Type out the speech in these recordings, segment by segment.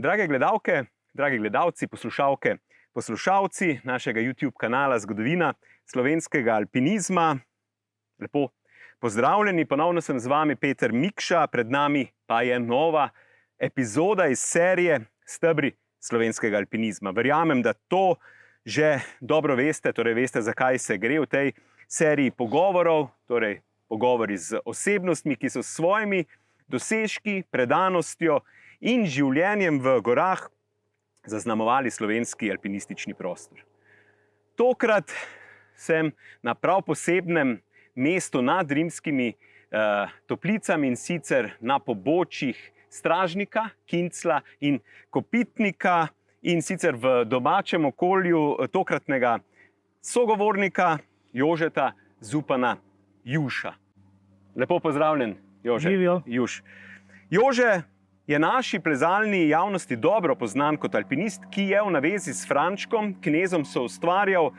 Drage gledalke, dragi gledalci, poslušalke, poslušalci našega YouTube kanala Zgodovina slovenskega alpinizma, lepo pozdravljeni, ponovno sem z vami Peter Mikša, pred nami pa je nova epizoda iz serije Stebri slovenskega alpinizma. Verjamem, da to že dobro veste, torej veste, zakaj se gre v tej seriji pogovorov, torej pogovori z osebnostmi, ki so s svojimi dosežki, predanostjo in življenjem v gorah zaznamovali slovenski alpinistični prostor. Tokrat sem na prav posebnem mestu nad Rimskimi Toplicami, in sicer na pobočjih Stražnika, Kincla in Kopitnika, in sicer v domačem okolju tokratnega sogovornika Jožeta Zupana Juša. Lepo pozdravljen, Jože. Živijo. Juš. Jože je naši plezalni javnosti dobro poznan kot alpinist, ki je v navezi s Frančkom, knezom, soustvarjal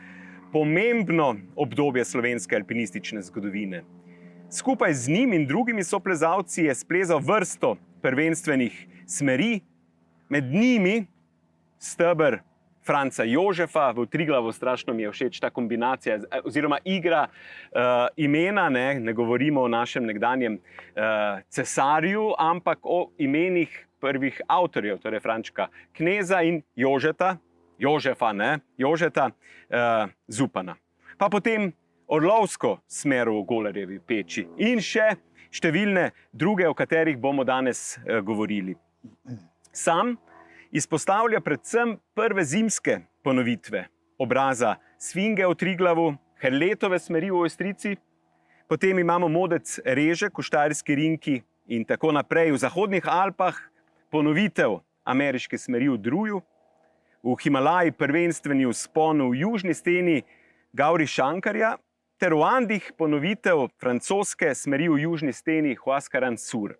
pomembno obdobje slovenske alpinistične zgodovine. Skupaj z njim in drugimi soplezalci je splezal vrsto prvenstvenih smeri, med njimi steber Franca Jožefa. V Triglavu strašno mi je všeč ta kombinacija oziroma igra imena, ne govorimo o našem nekdanjem cesarju, ampak o imenih prvih avtorjev, torej Frančka Kneza in Jožeta Zupana. Pa potem orlovsko smer v Golarjevi peči in še številne druge, o katerih bomo danes govorili. Sam izpostavlja predvsem prve zimske ponovitve obraza Sfinge v Triglavu, Herletove smeri v Ojstrici, potem imamo Modec Režek v Štajerski Rinki in tako naprej. V Zahodnih Alpah ponovitev ameriške smeri v Druju, v Himalaji prvenstveni vzpon v južni steni Gauri-Šankarja ter v Andih ponovitev francoske smeri v južni steni Huascaran Sur.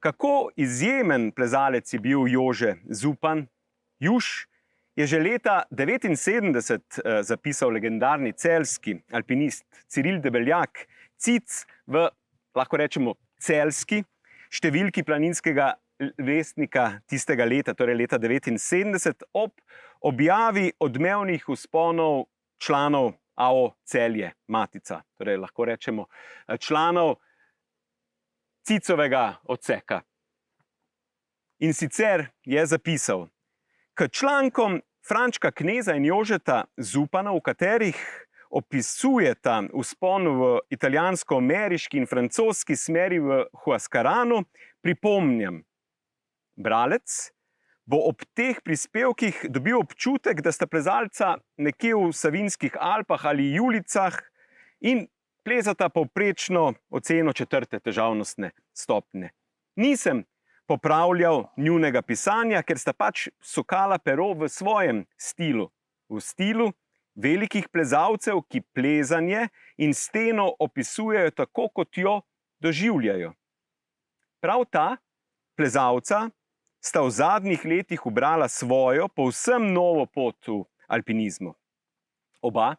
Kako izjemen plezalec je bil Jože Zupan Juš, je že leta 1979 zapisal legendarni celjski alpinist Ciril Debeljak, Cic v, lahko rečemo, celjski številki planinskega vestnika tistega leta, torej leta 1979, ob objavi odmevnih vzponov članov AO Celje Matica, torej lahko rečemo članov Cicovega odseka. In sicer je zapisal: k člankom Frančka Kneza in Jožeta Zupana, v katerih opisujeta vzpon v italijansko-ameriški in francoski smeri v Huascaranu, pripomnjam, bralec bo ob teh prispevkih dobil občutek, da sta plezalca nekje v Savinjskih Alpah ali Julicah in plezata povprečno oceno 4. težavnostne stopnje. Nisem popravljal njunega pisanja, ker sta pač sokala pero v svojem stilu, v stilu velikih plezalcev, ki plezanje in steno opisujejo tako, kot jo doživljajo. Prav ta plezalca sta v zadnjih letih ubrala svojo, povsem novo pot v alpinizmu. Oba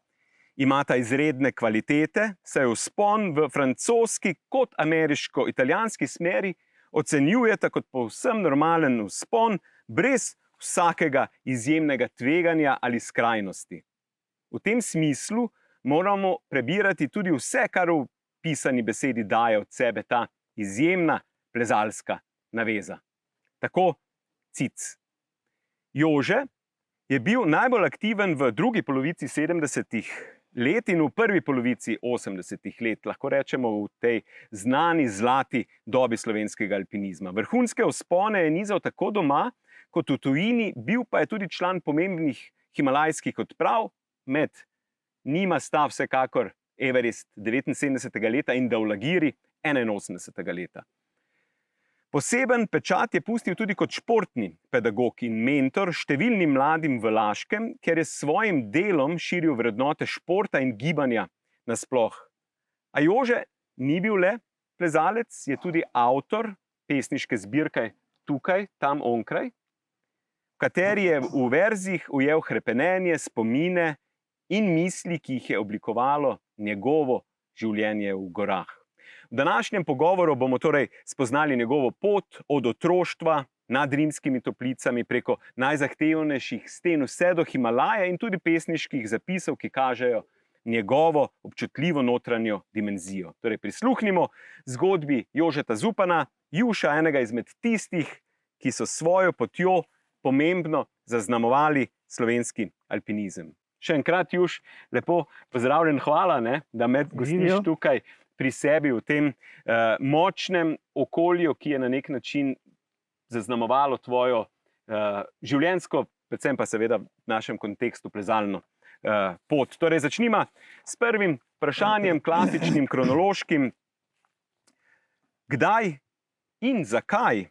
imata izredne kvalitete, saj vzpon v francoski kot ameriško-italijanski smeri ocenjujeta kot povsem normalen vzpon, brez vsakega izjemnega tveganja ali skrajnosti. V tem smislu moramo prebirati tudi vse, kar v pisani besedi daje od sebe ta izjemna plezalska naveza. Tako Cic. Jože je bil najbolj aktiven v drugi polovici 70. let in v prvi polovici 80. let, lahko rečemo v tej znani zlati dobi slovenskega alpinizma. Vrhunske vzpone je nizal tako doma kot v tujini, bil pa je tudi član pomembnih himalajskih odprav, med njima sta vsekakor Everest 79. leta in Dhaulagiri 81. leta. Poseben pečat je pustil tudi kot športni pedagog in mentor številnim mladim v Laškem, ker je s svojim delom širil vrednote športa in gibanja nasploh. A Jože ni bil le plezalec, je tudi avtor pesniške zbirke Tukaj, tam onkraj, v kateri je v verzih ujel hrepenenje, spomine in misli, ki jih je oblikovalo njegovo življenje v gorah. V današnjem pogovoru bomo torej spoznali njegovo pot od otroštva nad Rimskimi toplicami, preko najzahtevnejših sten vse do Himalaje in tudi pesniških zapisov, ki kažejo njegovo občutljivo notranjo dimenzijo. Torej, prisluhnimo zgodbi Jožeta Zupana, Juša, enega izmed tistih, ki so svojo potjo pomembno zaznamovali slovenski alpinizem. Še enkrat, Juš, lepo pozdravljen, hvala, da me gostiš tukaj pri sebi v tem močnem okolju, ki je na nek način zaznamovalo tvojo življenjsko, predvsem pa seveda v našem kontekstu plezalno pot. Torej, začnimo s prvim vprašanjem, klasičnim, kronološkim. Kdaj in zakaj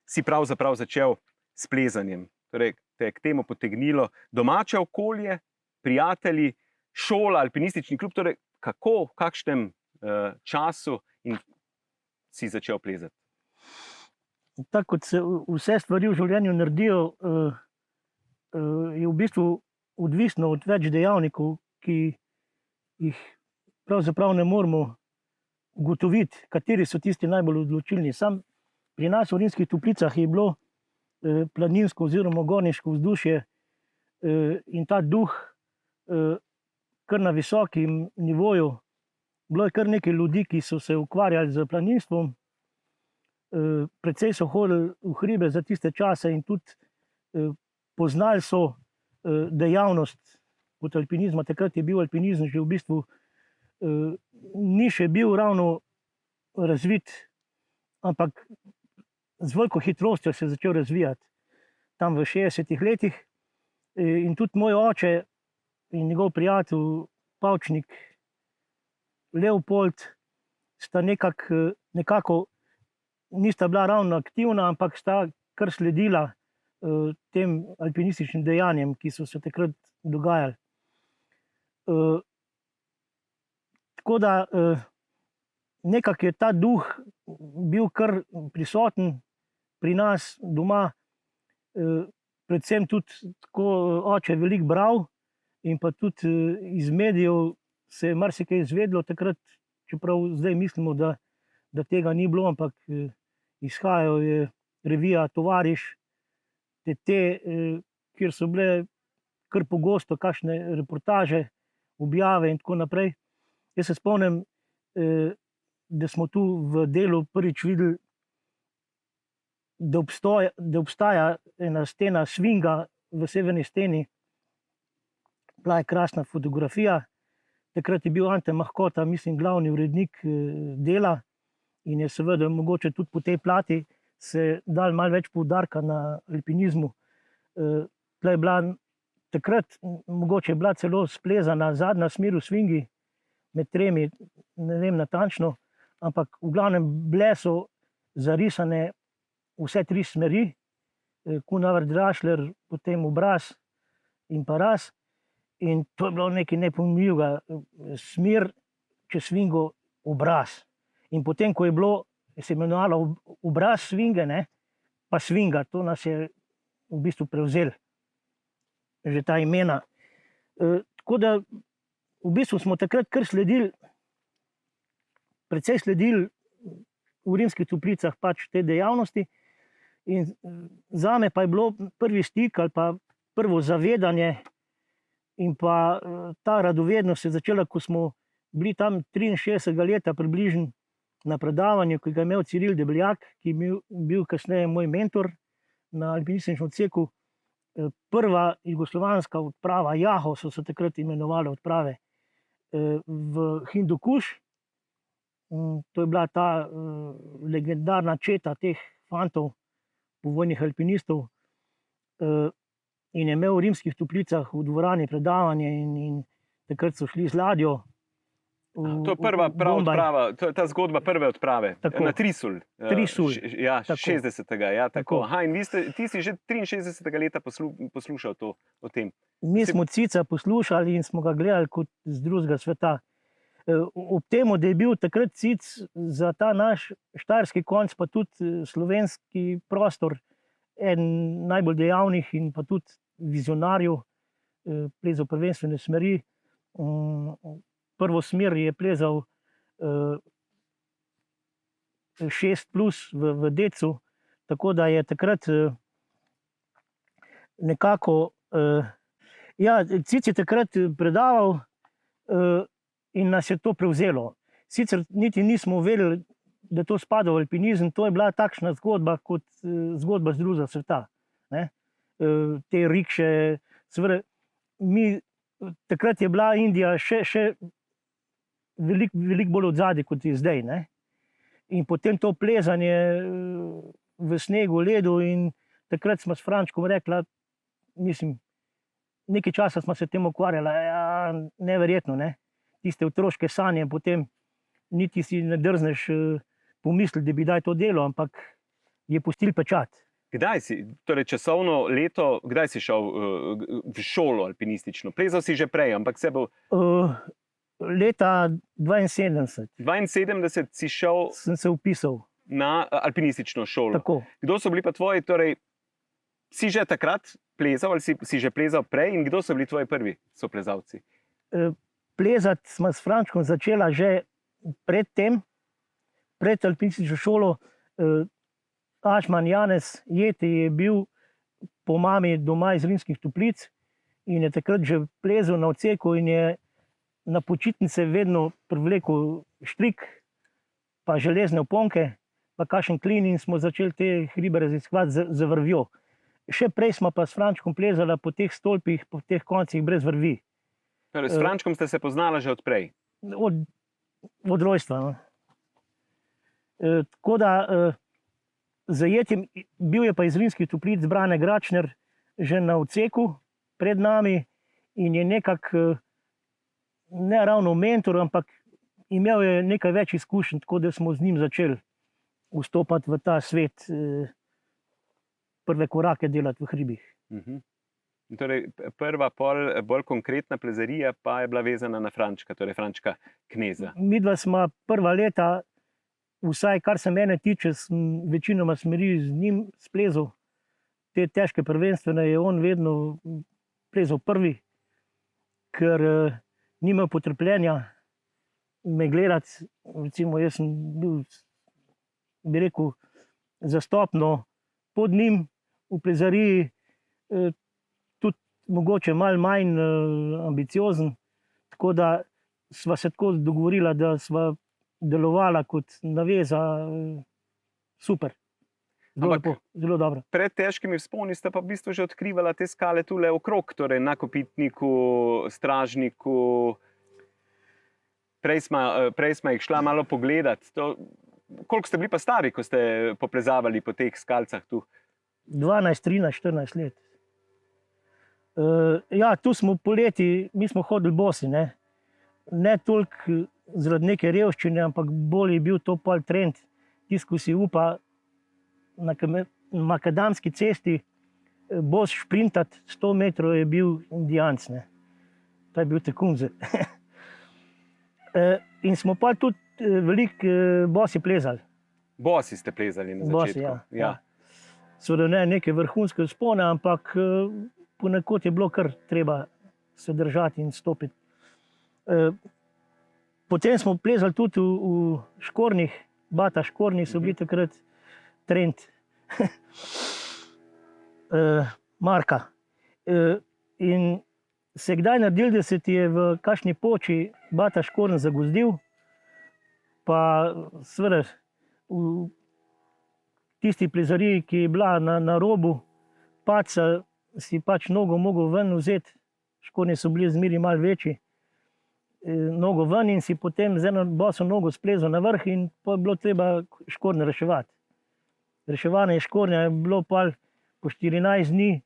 si pravzaprav začel s plezanjem? Torej, te je k temu potegnilo domače okolje, prijatelji, šola, alpinistični klub, torej kako, v kakšnem času in si začel plezati? Tako kot se vse stvari v življenju naredijo, je v bistvu odvisno od več dejavnikov, ki jih pravzaprav ne moremo ugotoviti, kateri so tisti najbolj odločilni. Sam pri nas v Rimskih Toplicah je bilo planinsko oziroma gorniško vzdušje in ta duh kar na visokem nivoju. Bilo je kar nekaj ljudi, ki so se ukvarjali z planinstvom, precej so hodili v hribe za tiste čase in tudi poznali so dejavnost kot alpinizma. Takrat je bil alpinizem že v bistvu ni še bil ravno razvit, ampak z veliko hitrostjo se je začel razvijati tam v 60-ih letih. In tudi moj oče in njegov prijatelj, pavčnik Leopold, sta nekako nista bila ravno aktivna, ampak sta kar sledila tem alpinističnim dejanjem, ki so se takrat dogajali. Tako da nekako je ta duh bil kar prisoten pri nas doma, predvsem tudi tako oče veliko bral in pa tudi iz medijev se je marsikaj izvedlo takrat, čeprav zdaj mislimo, da tega ni bilo, ampak izhajal je revija Tovariš, kjer so bile kar pogosto kakšne reportaže, objave in tako naprej. Jaz se spomnim, da smo tu v delu prvič videli, da obstaja ena stena svinga v severni steni. Bila je krasna fotografija. Takrat je bil Ante Mahkota, mislim, glavni urednik dela in je seveda mogoče tudi po tej plati se dal malo več poudarka na alpinizmu. Je bila takrat mogoče bila celo splezana zadnja smer v svingi med tremi, ne vem natančno, ampak v glavnem bile so zarisane vse tri smeri, Kuhnavrt, Drašljer, potem Obraz in pa Ras. In to je bilo nekaj nepojmljivega, smer čez svingo Obraz. In potem, ko je bilo, se imenovalo Obraz svinge, pa svinga, to nas je v bistvu prevzel, že ta imena. Tako da v bistvu smo takrat kar sledili, precej sledili v Rimskih Toplicah pač te dejavnosti. In zame pa je bilo prvi stik ali pa prvo zavedanje in pa ta radovednost se je začela, ko smo bili tam 63. leta približno na predavanju, ki ga je imel Ciril Debeljak, ki je bil kasneje moj mentor na alpinističnem odseku. Prva jugoslovanska odprava, Jaho so se takrat imenovali odprave, v Hindukuš. To je bila ta legendarna četa teh fantov, povojnih alpinistov, in je imel v Rimskih Toplicah v dvorani predavanje in takrat so šli z ladjo. To je prva odprava, to je ta zgodba prve odprave, tako, na Trisul. Trisul. Ja, 60. Ja, tako. Aha, in ti si že 63. leta poslušal to o tem. Mi smo Cica poslušali in smo ga gledali kot z drugega sveta. Ob temu, da je bil takrat Cic za ta naš štajerski konc, pa tudi slovenski prostor, eden najbolj dejavnih in pa tudi vizionarjev, plezal prvenstvene smeri. Prvo smer je plezal 6+ v Decu, Tako da je takrat nekako, Cic je takrat predaval in nas je to prevzelo. Sicer niti nismo vedeli, da to spada v alpinizem, to je bila takšna zgodba kot zgodba z drugega sveta. Ne? Te rikše, seveda, takrat je bila Indija še veliko bolj odzadaj, kot je zdaj. Ne? In potem to plezanje v snegu, ledu, in takrat smo s Frančkom rekla, mislim, nekaj časa smo se tem ukvarjali, neverjetno, ne? Tiste otroške sanje, potem niti si ne drzneš pomisliti, da bi daj to delo, ampak je pustil pečat. Kdaj si, torej časovno leto, kdaj si šel v šolo alpinistično? Plezal si že prej, ampak se bo... Leta 72. 72 si šel... Sem se vpisal. Na alpinistično šolo. Tako. Kdo so bili pa tvoji, torej, si že takrat plezal ali si že plezal prej in kdo so bili tvoji prvi soplezalci? Plezati smo s Frančkom začela že pred alpinistično šolo. Ašman Janez Jeti je bil po mami doma iz Rimskih Toplic in je takrat že plezel na odseku in je na počitnice vedno privlekel štrik, pa železne oponke, pa kakšen klin, in smo začeli te hribe raziskovati z vrvjo. Še prej smo pa s Frančkom plezali po teh stolpih, po teh koncih brez vrvi. Torej, s Frančkom ste se poznala že od prej? Od rojstva. No. Tako da zajetjem, bil je pa iz Rimskih Toplic Brane Gračner že na odseku pred nami in je nekako, ne ravno mentor, ampak imel je nekaj več izkušenj, tako da smo z njim začeli vstopati v ta svet, prve korake delati v hribih. Torej, prva bolj konkretna plezarija pa je bila vezana na Frančka, torej Frančka Kneza. Midva smo prva leta, vsaj kar se mene tiče, večinoma smeri z njim splezal. Te težke prvenstvene je on vedno plezal prvi, ker ni imel potrpljenja me gledati. Recimo, jaz sem bil, bi rekel, zastopno pod njim v plezariji, tudi mogoče malo manj ambiciozen, tako da sva se tako dogovorila, da sva delovala kot naveza, super. Zelo dobro. Pred težkimi vzponi sta pa v bistvu že odkrivala te skale tule okrog, torej na Kopitniku, Stražniku. Prej sma jih šla malo pogledat. Koliko ste bili pa stari, ko ste poplezavali po teh skalcah tu? 12, 13, 14 let. Ja, tu smo poleti, mi smo hodili bosi, ne toliko zaradi neke revščine, ampak bolj je bil to pol trend. Tisti, ko si upa na makadamski cesti bos šprintati 100 metrov, je bil indijanc. To je bil tekunze. In smo pa tudi veliko bosi plezali. Bosi ste plezali na začetku? Bosi, ja. Seveda ne neke vrhunske vzpone, ampak ponekod je bilo kar treba se držati in stopiti. Potem smo plezali tudi v Škornjih, Bata Škornji so bili takrat trend. Marka. In se kdaj naredil, da se ti je v kakšni poči Bata Škorn zagozdil, pa seveda v tisti plezariji, ki je bila na robu padca, si pač nogo mogel ven vzeti, Škornji so bili zmeri malo večji, nogo ven in si potem z eno boso nogo splezal na vrh in pa je bilo treba Škornje reševati. Reševanje Škornja je bilo pa po 14 dni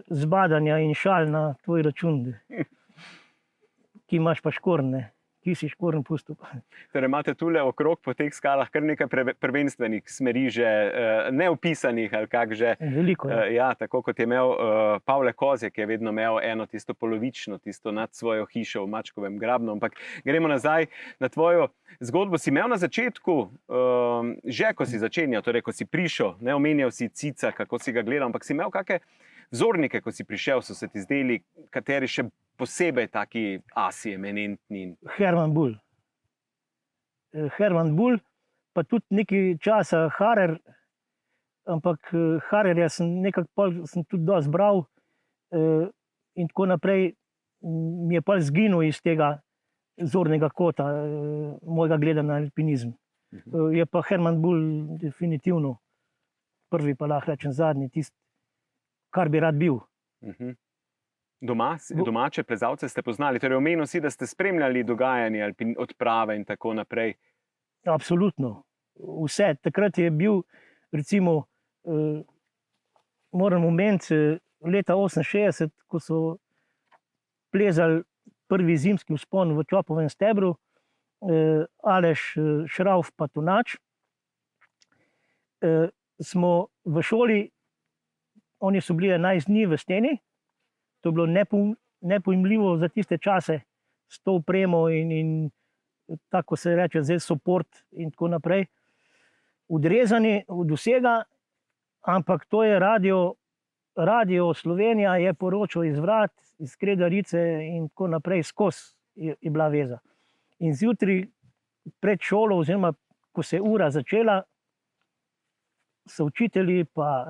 zbadanja in šal na tvoj račun, ki imaš pa Škorn, ki si Škorn pustil. Torej imate tule okrog po teh skalah kar nekaj prvenstvenih smeri že neopisanih ali kak že. Veliko je. Ja, tako kot je imel Pavle Kozjek, je vedno imel eno tisto polovično, tisto nad svojo hišo v Mačkovem grabnu. Ampak gremo nazaj na tvojo zgodbo. Si imel na začetku, že ko si začenjal, torej ko si prišel, ne omenjal si Cica, kako si ga gledal, ampak si imel kakšne vzornike, ko si prišel, so se ti zdeli, kateri še posebej taki asi, eminentni? Herman Bull. Herman Bull, pa tudi nekaj časa Harer, ampak Hararja sem tudi dosti bral in tako naprej, mi je pa zginil iz tega zornega kota mojega gledanja na alpinizem. Je pa Hermann Bull definitivno prvi, pa lahko rečem zadnji, tisti, kar bi rad bil. Domače plezalce ste poznali, torej omenil si, da ste spremljali dogajanje, odprave in tako naprej. Absolutno. Vse. Takrat je bil, recimo, moram omeniti, leta 68, ko so plezali prvi zimski vzpon v Čopovem stebru, Aleš Šrauf pa Tonač, smo v šoli, oni so bili 11 dni v steni, to je bilo nepojmljivo za tiste čase, s to opremo in tako se reče, zdaj support in tako naprej, odrezani od vsega, ampak to je Radio Slovenija je poročal iz Vrat, iz Kredarice in tako naprej, skozi je bila veza. In zjutraj pred šolo, oziroma ko se je ura začela, so učitelji pa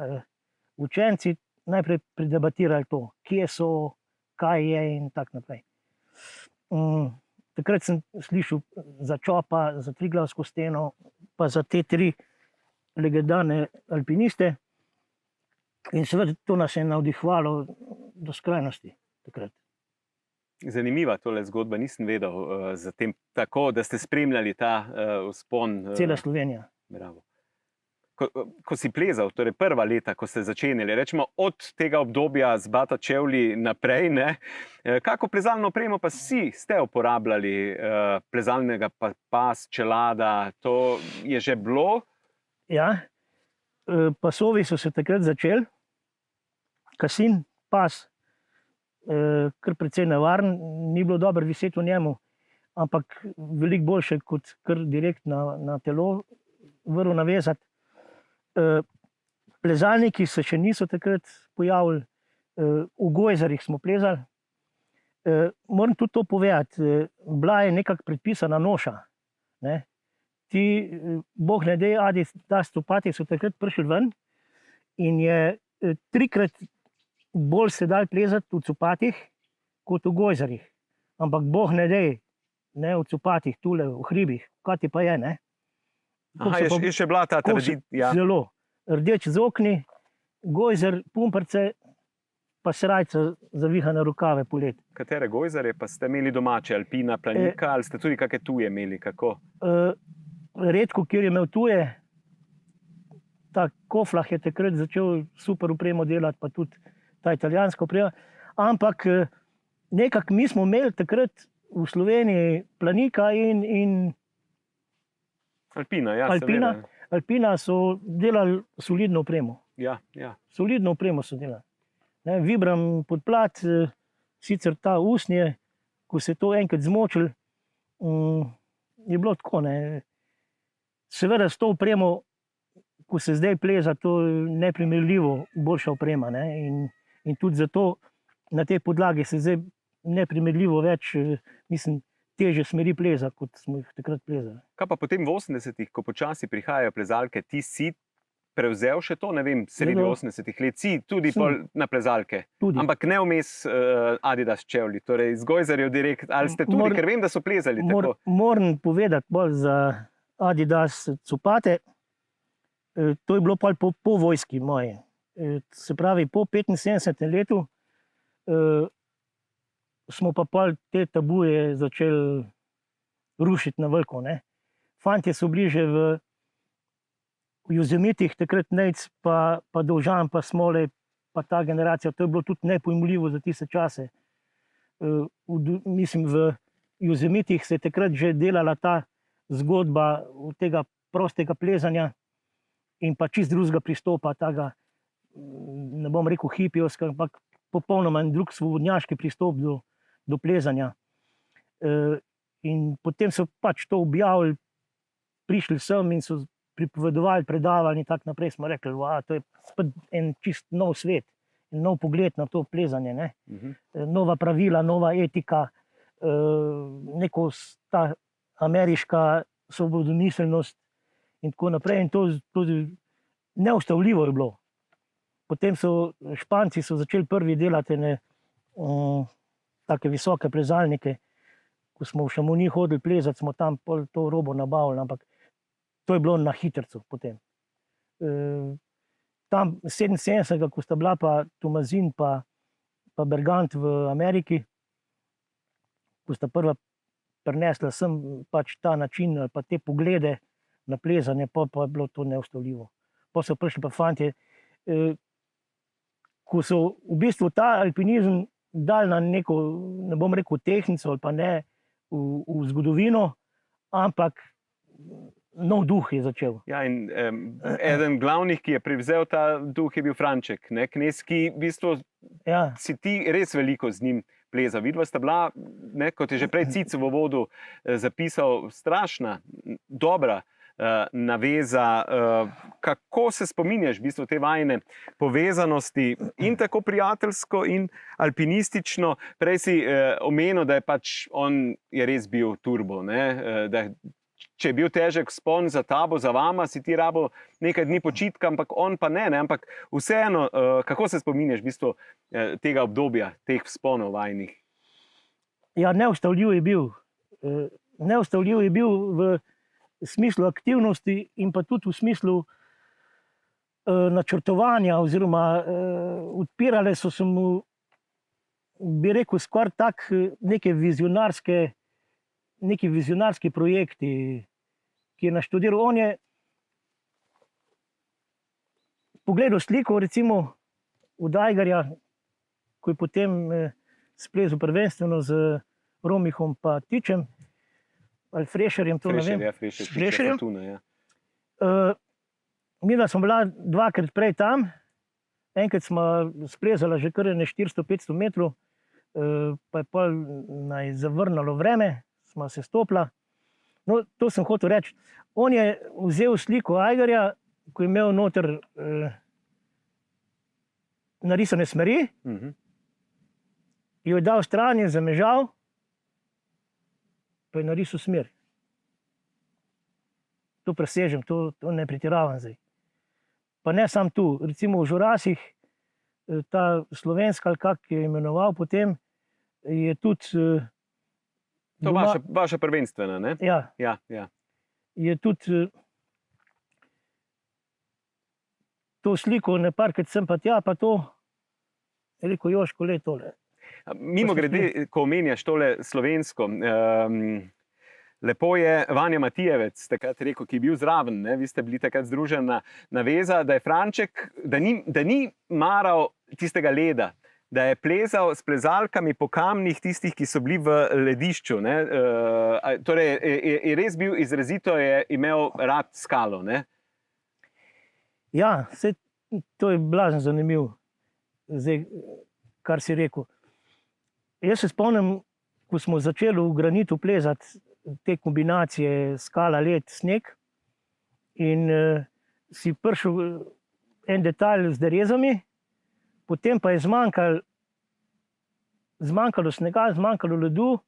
učenci najprej predebatirali to, kje so, kaj je in tako naprej. Takrat sem slišal za Čopa, za Triglavsko steno, pa za te 3 legendarne alpiniste. In seveda to nas je navdihovalo do skrajnosti takrat. Zanimiva tole zgodba, nisem vedel za tem tako, da ste spremljali ta vzpon. Cela Slovenija. Bravo. Ko si plezal, torej prva leta, ko ste začenjali, rečemo od tega obdobja z Bata čevlji naprej, kako plezalno opremo pa ste uporabljali, plezalnega pas, čelada, to je že bilo? Ja, pasovi so se takrat začeli, Kasin, pas, kar precej nevaren, ni bilo dobro viseti v njemu, ampak veliko boljše kot kar direkt na telo vrv navezati. Plezalniki se še niso takrat pojavili, v gojzarjih smo plezali. Moram tudi to povedati, bila je nekako predpisana noša. Ti, bog ne dej, Adidas copati so takrat prišli ven in je 3-krat bolj se dal plezati v copatih kot v gojzarjih. Ampak bog ne dej, v copatih, tule v hribih, kaj ti pa je, ne? Aha, je še bila ta tradicija. Zelo. Rdeč z okni, gojzer, pumprce, pa srajca zavihane rokave poleti. Katere gojzarje pa ste imeli domače? Alpina, Planika, ali ste tudi kakšne tuje imeli? Kako? Redko, kjer je imel tuje. Ta Koflah je takrat začel super opremo delati, pa tudi ta italijanska oprema. Ampak nekako mi smo imeli takrat v Sloveniji Planika in Alpina, ja, Alpina so delali solidno opremo. Ja. Solidno opremo so delali. Vibram podplat, sicer ta usnje, ko se je to enkrat zmočil, je bilo tako. Seveda s to opremo, ko se zdaj pleza, to je neprimerljivo boljša oprema. In tudi zato na tej podlagi se zdaj neprimerljivo več, težje smeri pleza, kot smo jih takrat plezali. Kaj pa potem v 80-ih, ko počasi prihajajo plezalke, ti si prevzel še to, ne vem, sredi 80-ih let, si tudi na plezalke, tudi. Ampak ne vmes Adidas čevlji, torej z gojzarjev direkt, ali ste tudi, ker vem, da so plezali tako? Moram povedati bolj za Adidas copate, to je bilo po vojski moje. Se pravi, po 75. letu smo pa te tabuje začeli rušiti na veliko. Fantje so bili že v Jozemitih, takrat Nejc, pa Dovžan, pa Smole, pa ta generacija, to je bilo tudi nepojmljivo za tiste čase. Mislim, v Jozemitih se je takrat že delala ta zgodba tega prostega plezanja in pa čist drugega pristopa, tega, ne bom rekel hipijovska, ampak popolnoma drug svobodnjaški pristop do plezanja. In potem so pač to objavili, prišli sem in so pripovedovali, predavali in tako naprej. Smo rekli, to je spet en čist nov svet, en nov pogled na to plezanje. Nova pravila, nova etika, neko ta ameriška svobodomiselnost in tako naprej. In to neustavljivo je bilo. Potem so Španci začeli prvi delati take visoke plezalnike. Ko smo v Chamonix hodili plezati, smo tam to robo nabavili, ampak to je bilo na hitrcu potem. Tam 77, ko sta bila pa Tomazin pa Bergant v Ameriki, ko sta prva prinesla sem pač ta način ali pa te poglede na plezanje, pa je bilo to neustavljivo. Pa so prišli pa fantje, ko so v bistvu ta alpinizem dali na neko, ne bom rekel tehnico ali pa ne v zgodovino, ampak nov duh je začel. Ja, in eden glavnih, ki je prevzel ta duh, je bil Franček, ne? Knez, ki v bistvu si ti res veliko z njim plezal. Vidva sta bila, ne, kot je že prej Cic v uvodu zapisal, strašna, dobra naveza. Kako se spominjaš v bistvu te vajine povezanosti in tako prijateljsko in alpinistično? Prej si omenil, da je pač on je res bil turbo, ne? Da če je bil težek vzpon za tabo, za vama, si ti rabo nekaj dni počitka, ampak on pa ne, ampak vseeno, kako se spominjaš v bistvu tega obdobja, teh vzponov vajnih? Ja, neustavljiv je bil. Neustavljiv je bil v smislu aktivnosti in pa tudi v smislu načrtovanja oziroma odpirale so se mu, bi rekel, skoraj tak neki vizionarski projekti, ki je naštudiral. On je pogledal sliko, recimo od Aigarja, ko je potem splezal prvenstveno z Romihom pa Tičem, ali Frešerjem, to ne vem. Frešerjem. Midva smo bila dvakrat prej tam, enkrat smo splezala že kar 400-500 metrov, pa je pol naj zavrnalo vreme, smo se stopila. No, to sem hotel reči. On je vzel sliko Aigarja, ko je imel noter narisane smeri, jo je dal stran in zamežal, pa je narisal smer. To presežem, to ne pretiravam zdaj. Pa ne sam tu, recimo v Žurasih, ta slovenska, ali kak je imenoval potem, je tudi to vaša prvenstvena, ne? Ja. Je tudi to sliko neparkrat sem pa tja, pa to je rekel Joško, le tole. Mimogrede, ko omenjaš tole slovensko, lepo je Vanja Matijevec takrat rekel, ki je bil zraven, ne? Vi ste bili takrat združena naveza, da je Franček, da ni maral tistega leda, da je plezal s plezalkami po kamnih tistih, ki so bili v ledišču. Ne? Torej, je res bil izrazito, je imel rad skalo. Ne? Ja, to je blazno zanimivo, zdaj, kar si rekel. Jaz se spomnim, ko smo začeli v granitu plezati te kombinacije skala, led, sneg, in si prišel en detalj z derezami, potem pa je zmanjkalo snega, zmanjkalo ledu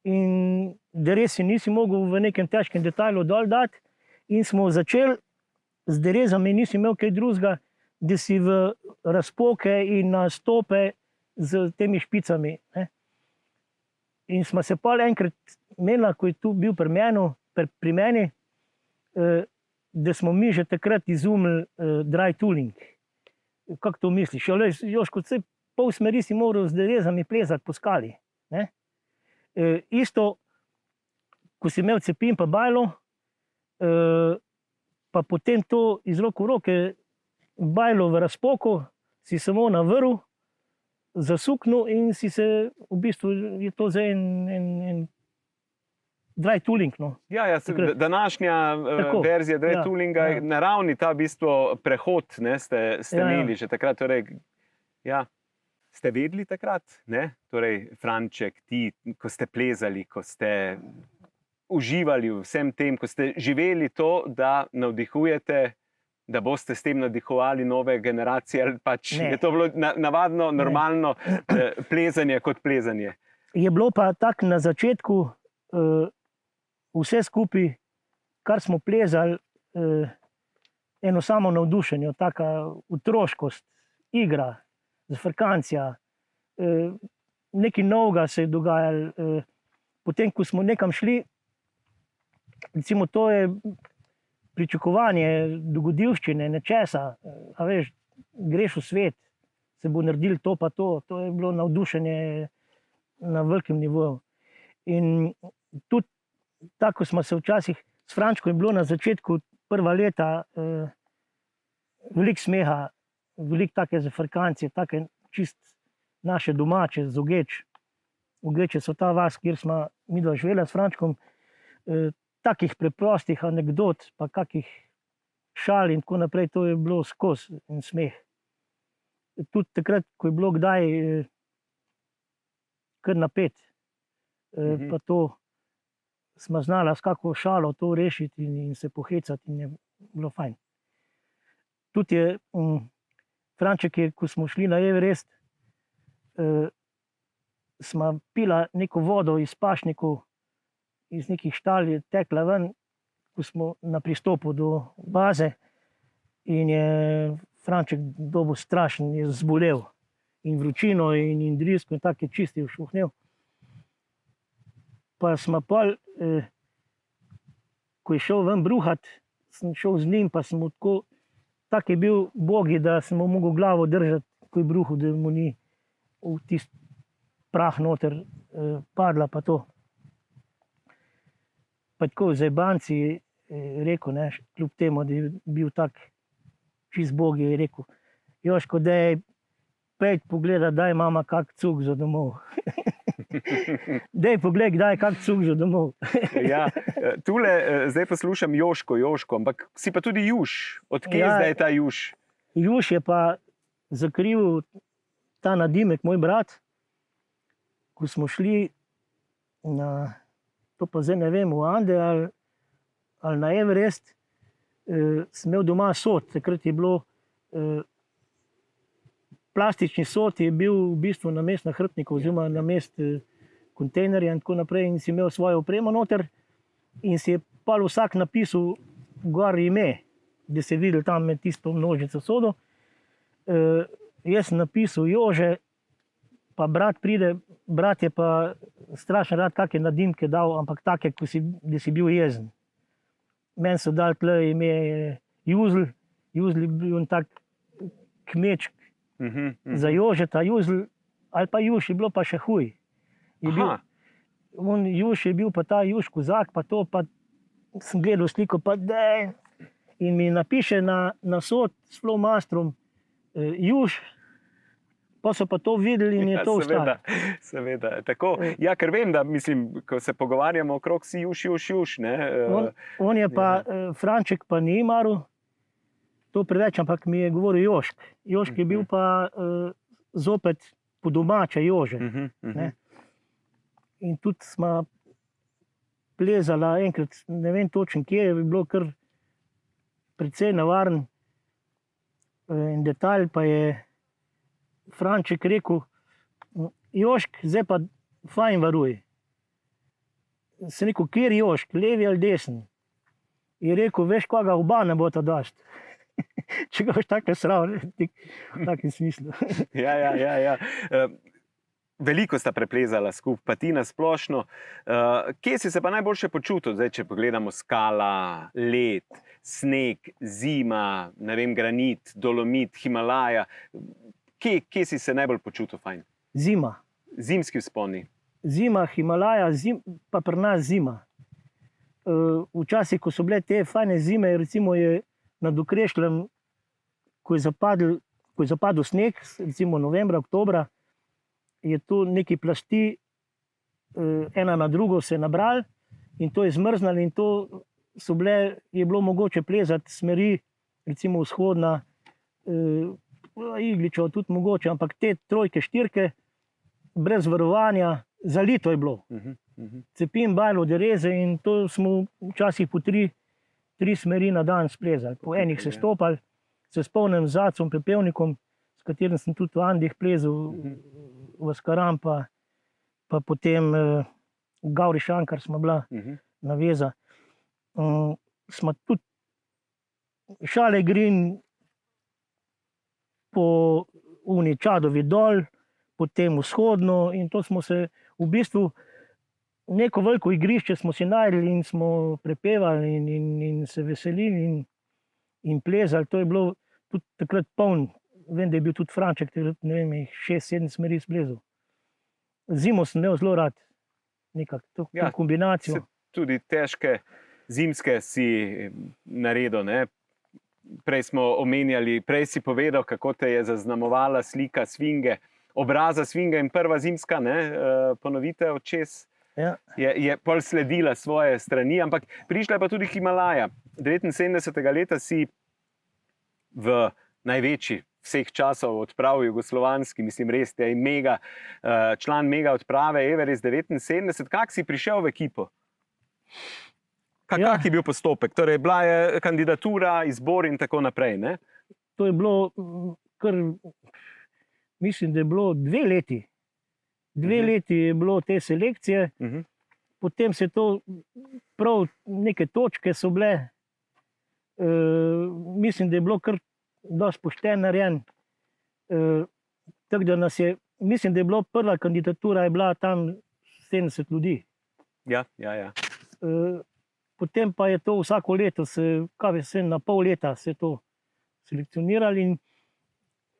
in derez si nisi mogel v nekem težkem detajlu dol dati in smo začeli z derezami, nisi imel kaj drugega, da si v razpoke in na stope z temi špicami. Ne? In smo se pol enkrat menila, ko je tu bil pri meni, da smo mi že takrat izumili dry tooling. Kako to misliš? Joško, pol smeri si moral z derezami plezati po skali. Ne? Isto, ko si imel cepin pa bajlo, pa potem to iz roko v roke, bajlo v razpoku, si samo navrl, zasuknil in si se, v bistvu je to zdaj en dry tooling. No. Ja, današnja verzija dry toolinga je naravni ta v bistvu prehod, ne, ste imeli že takrat. Torej, ja. Ste vedeli takrat, ne? Torej, Franček, ti, ko ste plezali, ko ste uživali v vsem tem, ko ste živeli to, da navdihujete, da boste s tem navdihovali nove generacije, ali pač je to bilo navadno, normalno plezanje kot plezanje? Je bilo pa tako na začetku vse skupaj, kar smo plezali, eno samo navdušenje, taka otroškost, igra, zafrkancija, nekaj novega se je dogajalo. Potem, ko smo nekam šli, recimo to je pričakovanje dogodivščine, nečesa, a veš, greš v svet, se bo naredil to pa to je bilo navdušenje na velikem nivoju. In tudi tako smo se včasih, s Frančkom je bilo na začetku prva leta veliko smeha, veliko take zafrkancije, take čist naše domače, z Ugeč. Ugeče so ta vas, kjer smo midva živela s Frančkom, takih preprostih anekdot, pa kakih šal in tako naprej, to je bilo skozi in smeh. Tudi takrat, ko je bilo kdaj kar napet, pa to smo znala s kako šalo to rešiti in se pohecati in je bilo fajn. Tudi je Franček, ko smo šli na Everest, smo pila neko vodo iz pašnikov, iz nekih štal je tekla ven, ko smo na pristopu do baze in je Franček dobil strašen, je zbolel in vročino in drisko in tako je čisti ušuhnel. Pa smo pol, ko je šel ven bruhat, sem šel z njim, pa sem mu tako, tak je bil bogi, da sem mu mogel glavo držati, ko je bruhal, da mu ni v tist prah noter padla pa to. Pa tako v zajbanci je rekel, ne, kljub temu, da je bil tak čist bogi, je rekel: Jožko, daj, pejt pogledat, daj mama kak cuk za domov. Daj pogled, kdaj kak cuk za domov. Ja, tule zdaj poslušam Jožko, ampak si pa tudi Juš. Odkje zdaj ta Juš? Juš je pa zakrivil ta nadimek, moj brat, ko smo šli na, to pa zdaj ne vem, v Ande ali na Everest, sem imel doma sod, takrat je bilo, plastični sod je bil v bistvu namest nahrbtnikov oziroma namest kontejnerja in tako naprej in si imel svojo opremo noter in si je pa vsak napisal gor ime, da se je videl tam med tisto množico sodov. Jaz sem napisal Jože, pa brat pride, brat je pa strašno rad kakšne nadimke dal, ampak take, da si bil jezen. Meni so dali tle ime Juzl, Juzl je bil tak kmečk za Jožeta, Juzl ali pa Juš je bilo pa še huj. Juš je bil pa ta Juš Kozak, pa to, pa sem gledal sliko, pa dej, in mi napiše na sod s flomastrom Juš, pa so pa to videli in je to ostalo. Seveda, tako. Ja, ker vem, da mislim, ko se pogovarjamo okrog si Juš, ne. On je pa, Franček pa ni maral to preveč, ampak mi je govoril Jožk. Jožk je bil pa zopet po domače Jože. Ne. In tudi smo plezala enkrat, ne vem točno kje, je bilo kar precej navaren in detalj, pa je Franček rekel: Jožk, zdaj pa fajn varuj. Sem rekel: kjer Jožk, levi ali desen? Je rekel: veš koga, oba ne bo ta dost. Če ga boš tako sral, v takem smislu. Ja. Veliko sta preplezala skupaj, pa ti na splošno. Kje si se pa najboljše počutil? Zdaj, če pogledamo skala, led, sneg, zima, ne vem, granit, dolomit, Himalaja. Kje si se najbolj počutil fajn? Zima. Zimski vzponi. Zima, Himalaja, pa pri nas zima. Včasih, ko so bile te fajne zime, recimo je nad Okrešljem, ko je zapadel sneg, recimo novembra, oktobra, je tu neki plasti ena na drugo se nabrali in to je zmrznalo in to je bilo mogoče plezati smeri, recimo vzhodna, Igličevo tudi mogoče, ampak te trojke, štirke, brez varovanja, zalito je bilo. Cepin, Bajlo, Dereze in to smo včasih po tri smeri na dan splezali. Po enih se stopali, se spomnim z Zacom Pepevnikom, s katerim sem tudi v Andih plezal, v Skaram, pa potem v Gavrišankar smo bila naveza. Smo tudi Šale Green po Čadovi dol, potem vzhodno in to smo se v bistvu neko veliko igrišče smo si našli in smo prepevali in se veselili in plezali. To je bilo tudi takrat poln. Vem, da je bil tudi Franček, ne vem, 6-7 smeri splezal. Zimo sem imel zelo rad, nekako to kombinacijo. Tudi težke zimske si naredil, ne? Prej smo omenjali, prej si povedal, kako te je zaznamovala slika svinge, obraza svinge in prva zimska, ne? Ponovitev čez je pol sledila svoje strani, ampak prišla je pa tudi Himalaja. 79. leta si v največji vseh časov odprav jugoslovanski, mislim res, je član mega odprave Everest 79. Kak si prišel v ekipo? Kak je bil postopek? Torej, bila je kandidatura, izbor in tako naprej, ne? To je bilo kar, mislim, da je bilo 2 leti. 2 leti je bilo te selekcije, potem se to prav neke točke so bile, mislim, da je bilo kar dosti pošteno narejen. Tako da nas je, mislim, da je bila prva kandidatura, je bila tam 70 ljudi. Ja. Potem pa je to vsako leto, na pol leta se to selekcionirali in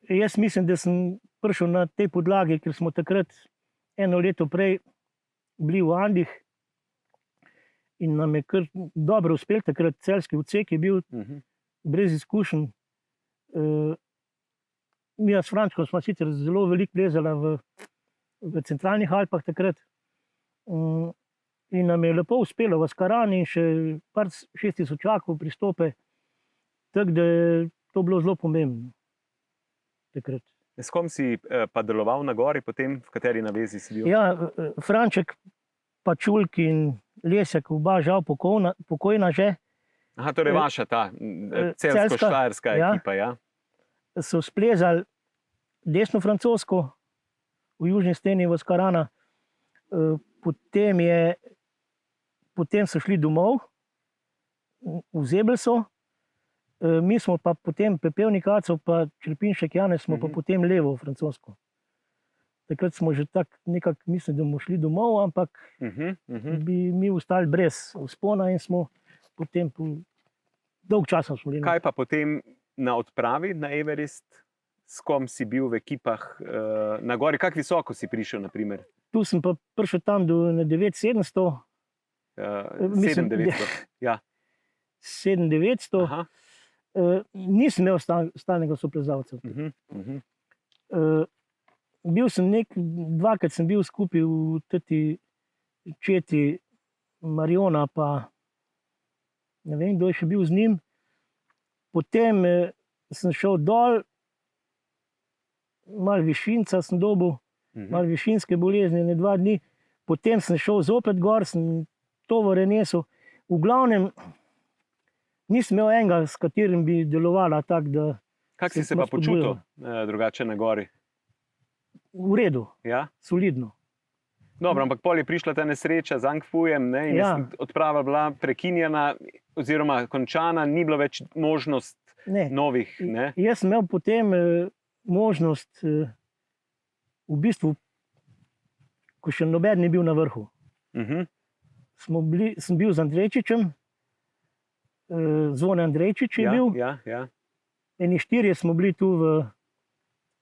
jaz mislim, da sem prišel na tej podlagi, ker smo takrat eno leto prej bili v Andih in nam je kar dobro uspel, takrat celjski odsek je bil brez izkušenj. Mi s Frančkom smo sicer zelo veliko plezali v centralnih Alpah takrat in nam je lepo uspelo v Skarani in še par 6000 pristope, tako da je to bilo zelo pomembno takrat. S kom si pa deloval na gori, potem v kateri navezi si bil? Ja, Franček, Pačulk in Lesjak, oba žal pokojna že. Aha, torej vaša ta celsko-štajerska ekipa, ja. So splezali desno francosko v južni steni v Skarana, potem so šli domov v Zebelso, mi smo pa potem Pepelnik Acov pa Črepinšek Janez smo pa potem levo francosko. Takrat smo že tako nekako mislili, da bomo šli domov, ampak bi mi ostali brez vzpona in smo potem dolg časa smo bili. Kaj pa potem na odpravi na Everest? S kom si bil v ekipah na gori? Kako visoko si prišel, na primer? Tu sem pa prišel tam na 9700. 7900, ja. 7900. Nisem imel stalnega soplezalca. Bil sem dvakrat sem bil skupaj v teti četi Mariona, pa ne vem, kdo je še bil z njim. Potem sem šel dol, malo višinca sem dobil, malo višinske bolezni, 2 dni. Potem sem šel zopet gor, sem tovore nesel. V glavnem, nisem imel enega, s katerim bi delovala tako, da... Kako si se pa počutil drugače na gori? V redu, solidno. Dobro, ampak pol je prišla ta nesreča z Angfujem, ne, in je odprava bila prekinjena oziroma končana, ni bilo več možnost novih, ne? Jaz sem imel potem možnost, v bistvu, ko še noben ni bil na vrhu. Sem bil z Andrejčičem, Zvone Andrejčič je bil. Eni 4 smo bili tu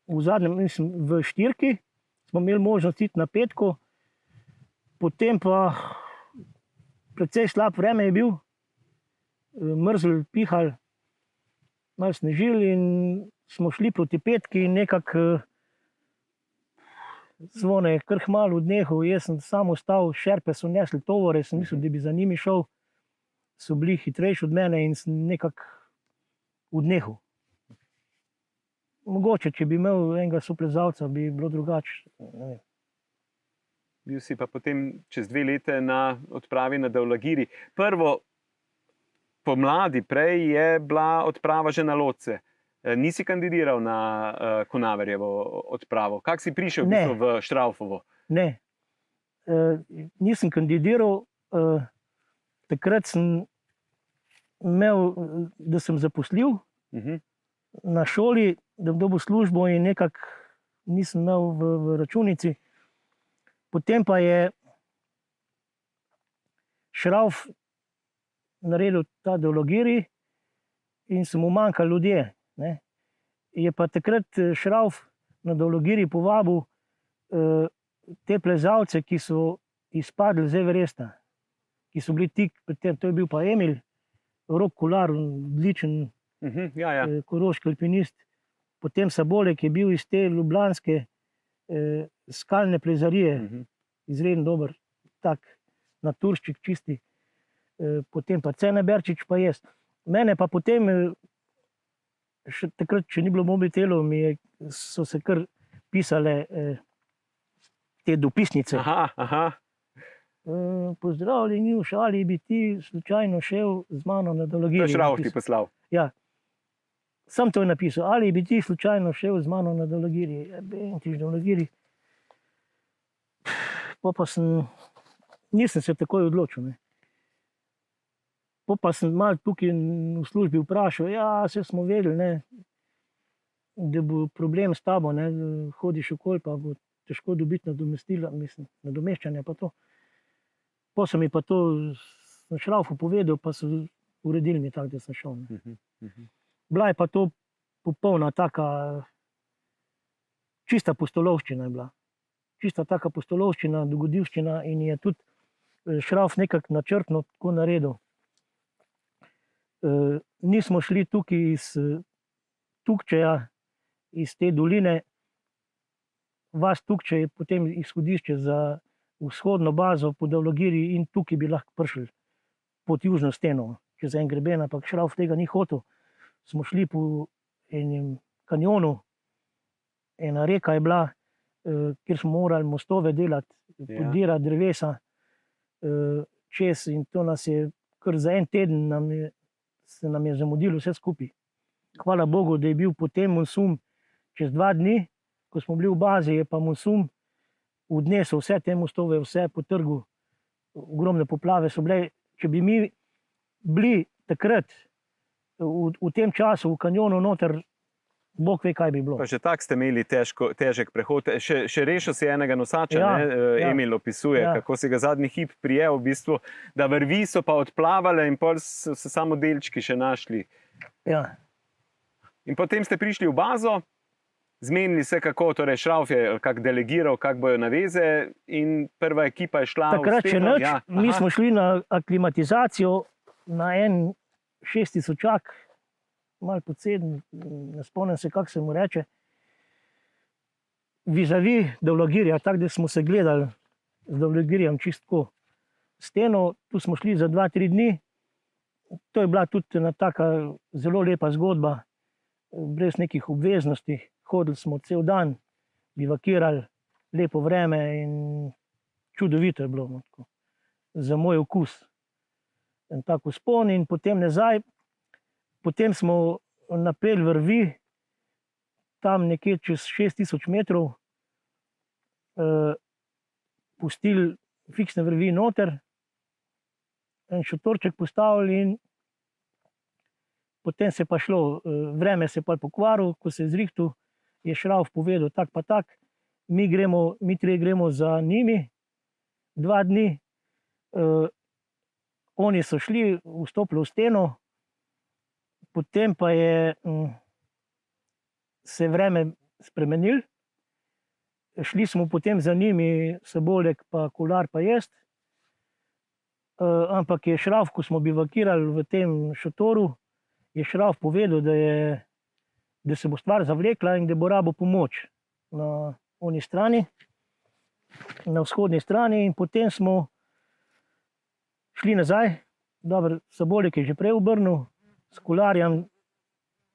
v zadnjem, mislim, v 4, smo imeli možnost iti na 5, potem pa precej slab vreme je bil, mrzl, pihal, malo snežil in smo šli proti 5 in nekako Zvone je kar hmalu odnehal, jaz sem sam ostal, šerpe so nesli tovore, sem mislil, da bi za njimi šel, so bili hitrejši od mene in sem nekako odnehal. Mogoče, če bi imel enega soplezalca, bi bilo drugače. Bil si pa potem čez 2 leta na odpravi na Daulagiri. Prvo pomladi prej je bila odprava že na Lotse. Nisi kandidiral na Konaverjevo odpravo. Kako si prišel v Štraufovo? Ne, nisem kandidiral. Takrat sem imel, da sem zaposljiv na šoli, da bom dobil službo in nekako nisem imel v računici. Potem pa je Šravf naredil ta Dologiri in so mu manjkali ljudje. Ne. Je pa takrat Šravf na Dologiri povabil te plezalce, ki so izpadli z Everesta, ki so bili tik pred tem. To je bil pa Emil, Rok Kolar, odličen koroški alpinist. Potem Sabolek je bil iz te ljubljanske skalne plezarije, izredno dober, tak naturščik čisti. Potem pa Cene Berčič pa jaz. Mene pa potem, še takrat, če ni bilo mobitelov, so se kar pisale te dopisnice. Pozdravljeni, v šali bi ti slučajno šel z mano na Dologiri. To je Šravf ti poslal. Ja. Sam to je napisal, ali bi ti slučajno šel z mano na Dologiri. Bentiš Dologiri. Pa nisem se takoj odločil. Ne. Pa sem malo tukaj v službi vprašal, ja, vse smo vedeli, ne, da bo problem s tabo, ne, hodiš okoli, pa bo težko dobiti nadomestila, mislim, nadomeščanje pa to. Pa so mi pa to na Šravfu povedal, pa so uredili mi tako, da sem šel. Bila je pa to popolna taka, čista pustolovščina je bila. Čista taka pustolovščina, dogodivščina in je tudi Šravf nekako načrtno tako naredil. Nismo šli tukaj iz Tukčeja, iz te doline. Vas Tukče je potem izhodišče za vzhodno bazo po Dologiri in tukaj bi lahko prišli pod južno steno, čez en greben, ampak Šravf tega ni hotel. Smo šli po enem kanjonu, ena reka je bila, kjer smo morali mostove delati, podirati drevesa čez, in to nas je kar za en teden se nam je zamudilo vse skupaj. Hvala Bogu, da je bil potem monsum čez 2 dni, ko smo bili v bazi, je pa monsum odnesel vse te mostove, vse po trgu, ogromne poplave so bile. Če bi mi bili takrat v tem času v kanjonu noter, Bog ve, kaj bi bilo. Pa že tak ste imeli težek prehod. Še rešil si enega nosača, Emil opisuje, kako si ga zadnji hip prijel, v bistvu, da vrvi so pa odplavale in pol so se samo delčki še našli. Ja. In potem ste prišli v bazo, zmenili se kako, torej Šravf je kak delegiral, kak bojo naveze in prva ekipa je šla takrat še nič, mi smo šli na aklimatizacijo na en 6000-ak, malo pod 7, ne spomnim se, kako se mu reče, vizavi Dologirja, tako da smo se gledali z Dologirjem čistko steno. Tu smo šli za 2-3 dni. To je bila tudi ena taka zelo lepa zgodba, brez nekih obveznosti. Hodili smo cel dan, bivakirali, lepo vreme in čudovito je bilo, za moj okus. En tak vzpon in potem nazaj. Potem smo napeli vrvi, tam nekje čez 6000 metrov, pustili fiksne vrvi noter, en šotorček postavili in potem se pa šlo. Vreme se pa pokvarilo, ko se je zrihtal, je Šravf povedal tak pa tak, mi 3 gremo za njimi 2 dni. Oni so šli, vstopili v steno, potem pa je se vreme spremenilo. Šli smo potem za njimi, Sabolek pa Kolar pa jaz. Ampak je Šravf, ko smo bivakirali v tem šotoru, je Šravf povedal, da se bo stvar zavlekla in da bo rabo pomoč na oni strani, na vzhodni strani. In potem smo šli nazaj. Dobro, Sabolek je že prej obrnil, s Kolarjem.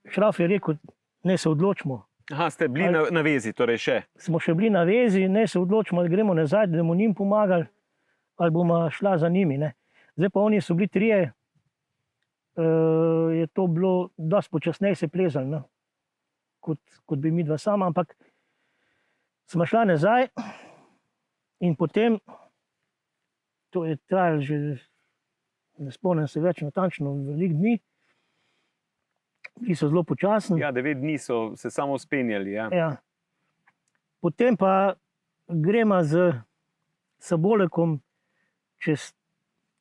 Šravf je rekel, ne se odločimo. Aha, ste bili na vezi, torej še? Smo še bili na vezi, ne se odločimo, ali gremo nazaj, da bomo njim pomagali, ali bomo šla za njimi. Ne. Zdaj pa oni so bili 3, je to bilo dosti počasneje se plezali, no, kot bi mi 2 sama, ampak smo šla nazaj in potem, to je trajalo že ne spomnim se več natančno, veliko dni, ki so zelo počasni. Ja, 9 dni so se samo spenjali. Ja. Ja. Potem pa gremo z Sabolekom čez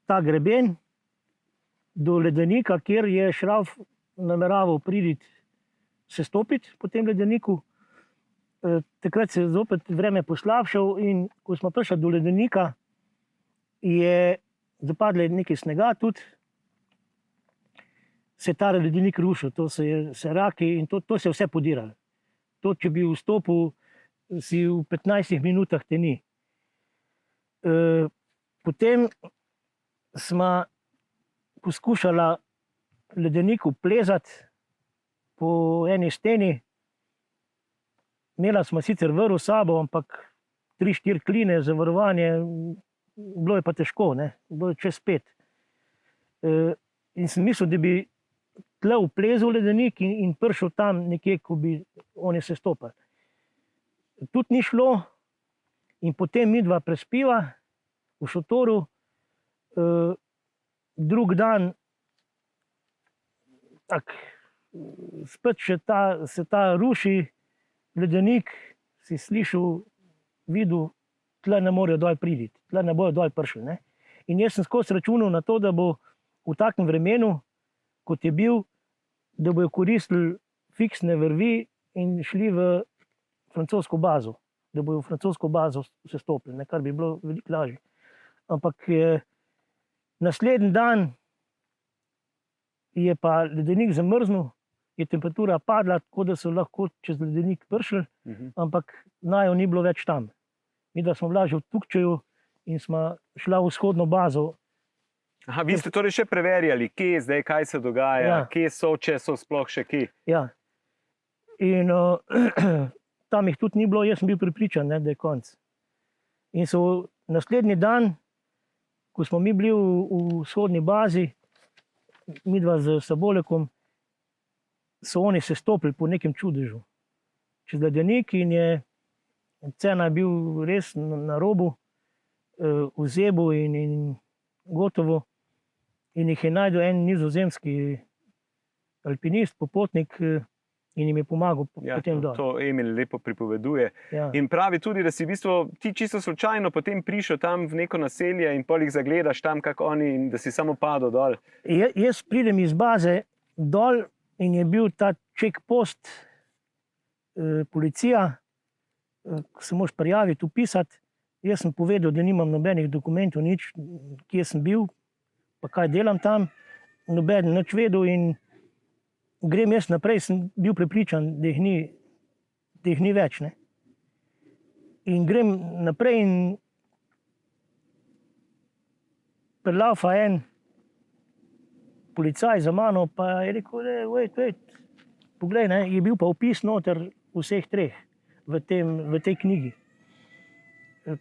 ta greben do ledenika, kjer je Šrauf nameraval priti se stopiti po tem ledeniku. Takrat se je zopet vreme poslabšal in ko smo prišli do ledenika, je zapadlo nekaj snega tudi, se je ta ledenik rušil, to se je seraki in to se je vse podiralo. To, če bi vstopil, si v 15 minutah te ni. Potem smo poskušali ledeniku plezati po eni steni. Imela smo sicer vrv s sabo, ampak 3-4 kline za varovanje, bilo je pa težko, ne? Bilo je čez 5. In sem mislil, da bi tle vplezel ledenik in prišel tam nekje, ko bi oni se stopili. Tudi ni šlo in potem midva prespiva v šotoru. Drug dan tak, spet se ta ruši ledenik, si slišal, videl, tle ne morejo dol priti, tle ne bojo dol prišli. Ne? In jaz sem skozi računal na to, da bo v takem vremenu, kot je bil, da bojo koristili fiksne vrvi in šli v francosko bazo, da bojo v francosko bazo se stopili, ne? Kar bi bilo veliko lažje. Ampak naslednji dan je pa ledenik zamrznil, je temperatura padla, tako da so lahko čez ledenik prišli, ampak najo ni bilo več tam. Mi da smo bila že v Tukčeju in smo šla v vzhodno bazo. Aha, vi ste torej še preverjali, kje je zdaj, kaj se dogaja, Ja. Kje so, če so sploh še kje. Ja. In tam jih tudi ni bilo, jaz sem bil prepričan, ne, da je konc. In so naslednji dan, ko smo mi bili v vzhodni bazi, midva z Sabolekom, so oni se stopili po nekem čudežu čez ledenik in cena je bil res na robu, v zebu in gotovo. In jih je najdel en nizozemski alpinist, popotnik in jim je pomagal potem dol. To Emil lepo pripoveduje. Ja. In pravi tudi, da si v bistvu ti čisto slučajno potem prišel tam v neko naselje in pol jih zagledaš tam, kako oni, in da si samo padel dol. Jaz pridem iz baze dol in je bil ta checkpost, policija, ko se moraš prijaviti, upisati. Jaz sem povedal, da nimam nobenih dokumentov, nič, kje sem bil, pa kaj delam tam, noben nič vedel in grem jaz naprej, sem bil prepričan, da jih ni več. Ne? In grem naprej in prelaufa en policaj za mano, pa je rekel, wait, poglej, ne, je bil pa opis noter vseh treh v tej knjigi.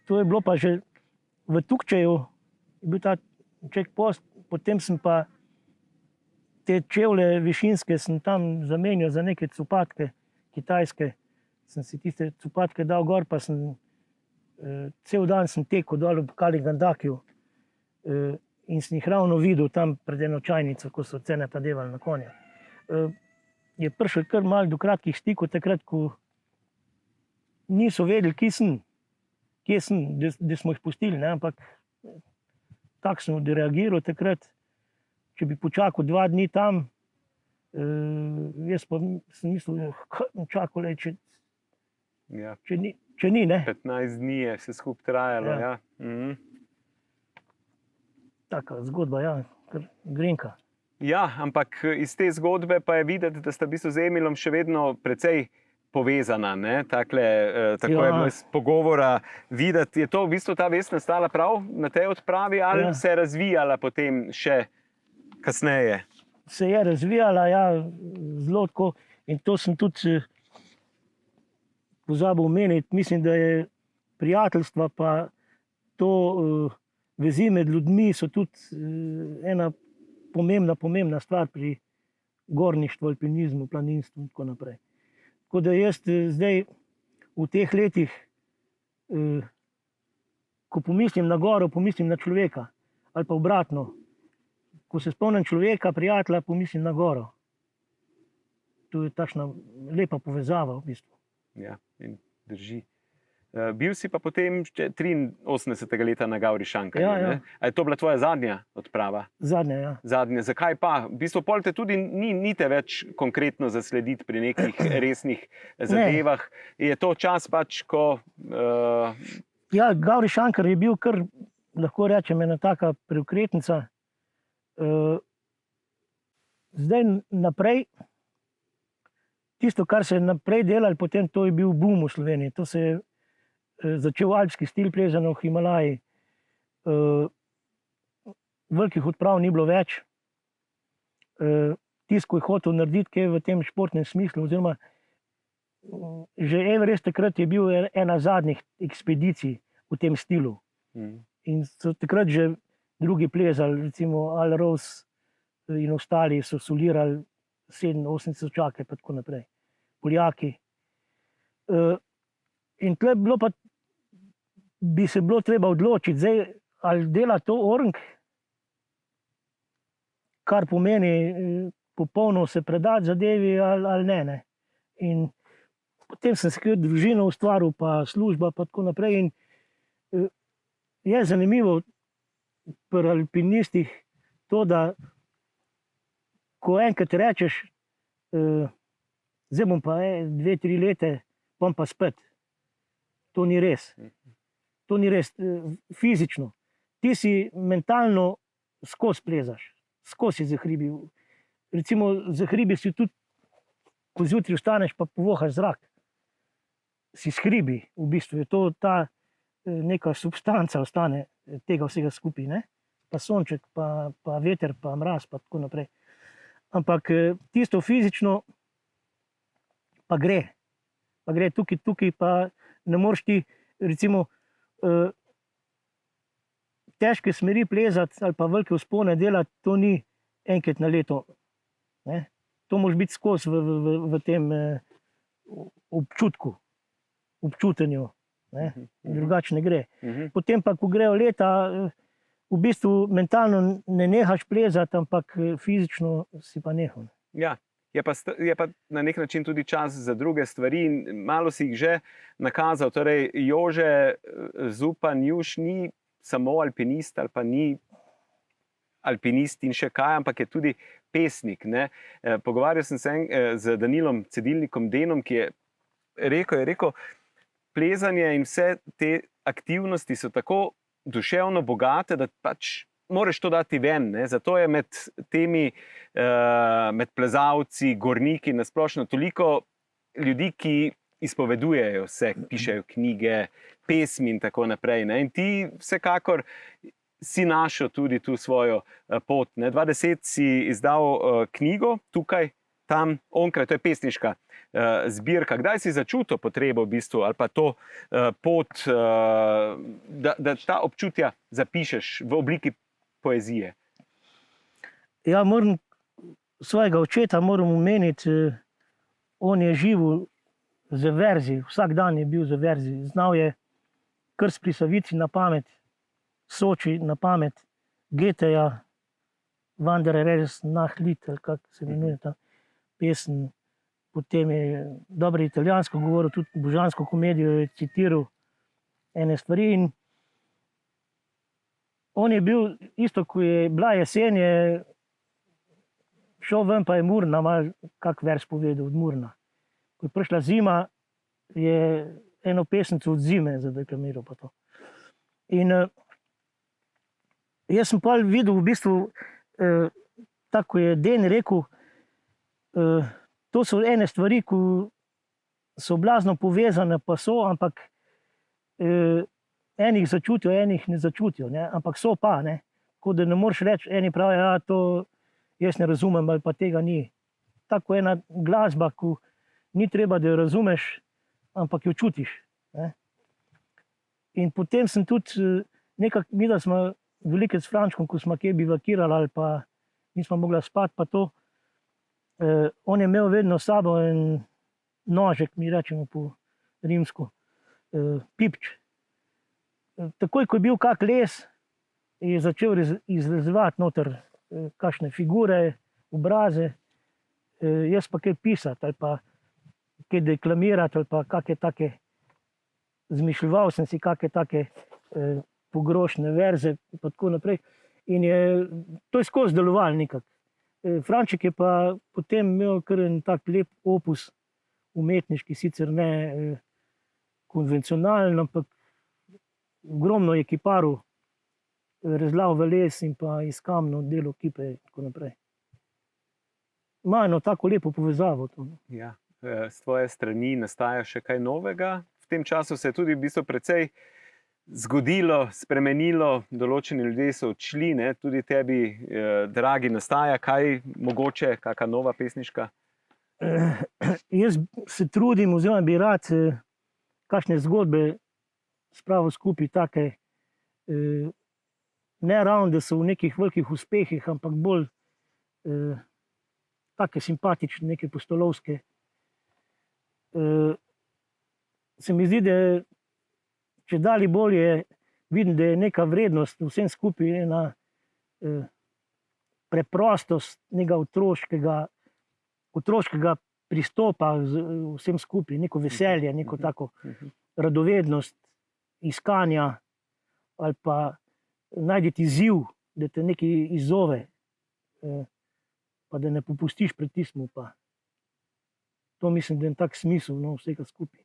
To je bilo pa že v Tukčeju, je bil ta checkpost, potem sem pa te čevlje višinske sem tam zamenjal za neke copatke kitajske, sem si tiste copatke dal gor, pa sem cel dan sem tekel dol v Kaligandakiju in sem jih ravno videl tam pred eno čajnico, ko so Ceneta devali na konja. Je prišel kar malo do kratkih stikov, takrat, ko niso vedeli, kje sem, da smo jih pustili, ne? Ampak tako sem odreagiral takrat. Če bi počakal 2 dni tam, jaz pa sem mislil, čakal, če ni, ne. 15 dni je vse skupaj trajalo. Ja. Ja. Taka zgodba, ja, kar grenka. Ja, ampak iz te zgodbe pa je videti, da sta v bistvu z Emilom še vedno precej povezana. Ne? Tako je bilo iz pogovora videti. Je to v bistvu ta vest nastala prav na tej odpravi ali se je razvijala potem še kasneje? Se je razvijala, ja, zelo tako. In to sem tudi pozabil omeniti. Mislim, da je prijateljstva pa to vezi med ljudmi so tudi ena pomembna stvar pri gorništvu, alpinizmu, planinstvu in tako naprej. Tako da jaz zdaj v teh letih, ko pomislim na goro, pomislim na človeka ali pa obratno. ko se spomnim človeka, prijatelja, pomislim na goro. To je takšna lepa povezava v bistvu. Ja, in drži. Bil si pa potem 83. leta na Gavrišankarju. Ja. A je to bila tvoja zadnja odprava? Zadnja, ja. Zadnja. Zakaj pa? V bistvu pol te tudi ni te več konkretno zaslediti pri nekih resnih zadevah. Je to čas pač, ko... Ja, Gavrišankar je bil kar, lahko rečem, ena taka preokretnica. Zdaj naprej, tisto, kar se je naprej delali, potem to je bil boom v Sloveniji. To se je začel alpski stil plezanja v Himalaji. Velikih odprav ni bilo več. Tisto, ko je hotel narediti kaj v tem športnem smislu, oziroma že Everest takrat je bil ena zadnjih ekspedicij v tem stilu. In so takrat že drugi plezali, recimo Al Rose in ostali so solirali 7-8 tisočake pa tako naprej. Poljaki. In tle bi se bilo treba odločiti, zdaj, ali dela to Orang, kar pomeni popolno se predati zadevi ali ne. In potem sem se družino ustvaril, pa služba, pa tako naprej. In je zanimivo pri alpinistih to, da ko enkrat rečeš, zdaj bom pa 2-3 leta, bom pa spet. To ni res. To ni res fizično. Ti si mentalno skozi plezaš, skozi za hribi. Recimo za hribi si tudi, ko zjutraj vstaneš, pa povohaš zrak. Si s hribi, v bistvu je to ta neka substanca ostane tega vsega skupaj, ne? Pa sonček, pa veter, pa mraz, pa tako naprej. Ampak tisto fizično pa gre. Pa gre tukaj pa ne moreš ti, recimo, težke smeri plezati ali pa velike vzpone delati, to ni enkrat na leto. Ne? To moraš biti skozi v tem občutku, občutenju. Ne? Drugače ne gre. Potem pa, ko grejo leta, v bistvu mentalno ne nehaš plezati, ampak fizično si pa nehal. Ja. Je pa na nek način tudi čas za druge stvari in malo si jih že nakazal. Torej, Jože Zupan Juš ni samo alpinist ali pa ni alpinist in še kaj, ampak je tudi pesnik. Ne? Pogovarjal sem se z Danilom Cedilnikom Denom, ki je rekel, plezanje in vse te aktivnosti so tako duševno bogate, da pač moraš to dati ven. Ne? Zato je med temi med plezalci, gorniki nasplošno toliko ljudi, ki izpovedujejo se, pišejo knjige, pesmi in tako naprej. Ne? In ti vsekakor si našel tudi tu svojo pot. Ne? 2010 si izdal knjigo Tukaj, tam, onkraj, to je pesniška zbirka. Kdaj si začutil potrebo v bistvu, ali pa to pot, da ta občutja zapišeš v obliki poezije? Ja, moram svojega očeta omeniti, on je živel z verzi, vsak dan je bil z verzi. Znal je Krst pri Savici na pamet, Soči na pamet, Goetheja, Wanderers nach Lied, ali kako se imenuje ta pesem. Potem je dobro italijansko govoril, tudi božansko komedijo je citiral ene stvari. In on je bil, isto ko je bila jesen, je šel ven, pa je Murna, malo kak vers povedal od Murna. Ko je prišla zima, je eno pesnico od zime zadeklamiral pa to. In jaz sem pa videl v bistvu, tako je Den rekel, to so ene stvari, ki so blazno povezane, pa so, ampak enih začutijo, enih ne začutijo, ne? Ampak so pa, ne? Tako da ne moreš reči, eni pravijo, ja, to jaz ne razumem, ali pa tega ni. Tako ena glasba, ki ni treba, da jo razumeš, ampak jo čutiš. Ne? In potem sem tudi nekako, mi da smo velike s Frančkom, ko smo kje bivakirali ali pa nismo mogli spati, pa to, on je imel vedno s sabo en nožek, mi rečemo po rimsko, pipč. Takoj, ko je bil kak les, je začel izrezovati noter kakšne figure, obraze, jaz pa kaj pisati ali pa kaj deklamirati ali pa kakšne take, zmišljeval sem si kakšne take pogrošne verze in tako naprej. In to je skozi delovalo nekako. Franček je pa potem imel kar en tak lep opus umetniški, sicer ne konvencionalen, ampak ogromno je kiparil, rezlal v les in pa iz kamnov delal kipe in tako naprej. Ima eno tako lepo povezavo. To. Ja, s tvoje strani nastaja še kaj novega? V tem času se je tudi v bistvu precej zgodilo, spremenilo, določeni ljudje so odšli, ne? Tudi tebi, dragi, nastaja kaj mogoče, kakšna nova pesniška? Jaz se trudim, oziroma bi rad kakšne zgodbe spravil skupaj, take, ne ravno, da so v nekih velikih uspehih, ampak bolj take simpatične, neke pustolovske. Se mi zdi, da če dalje bolje vidim, da je neka vrednost vsem skupaj, ena preprostost nekega otroškega pristopa vsem skupaj, neko veselje, neko tako radovednost iskanja ali pa najdeti izziv, da te nekaj izzove, pa da ne popustiš pred tistim. To mislim, da je tak smisel vsega skupaj.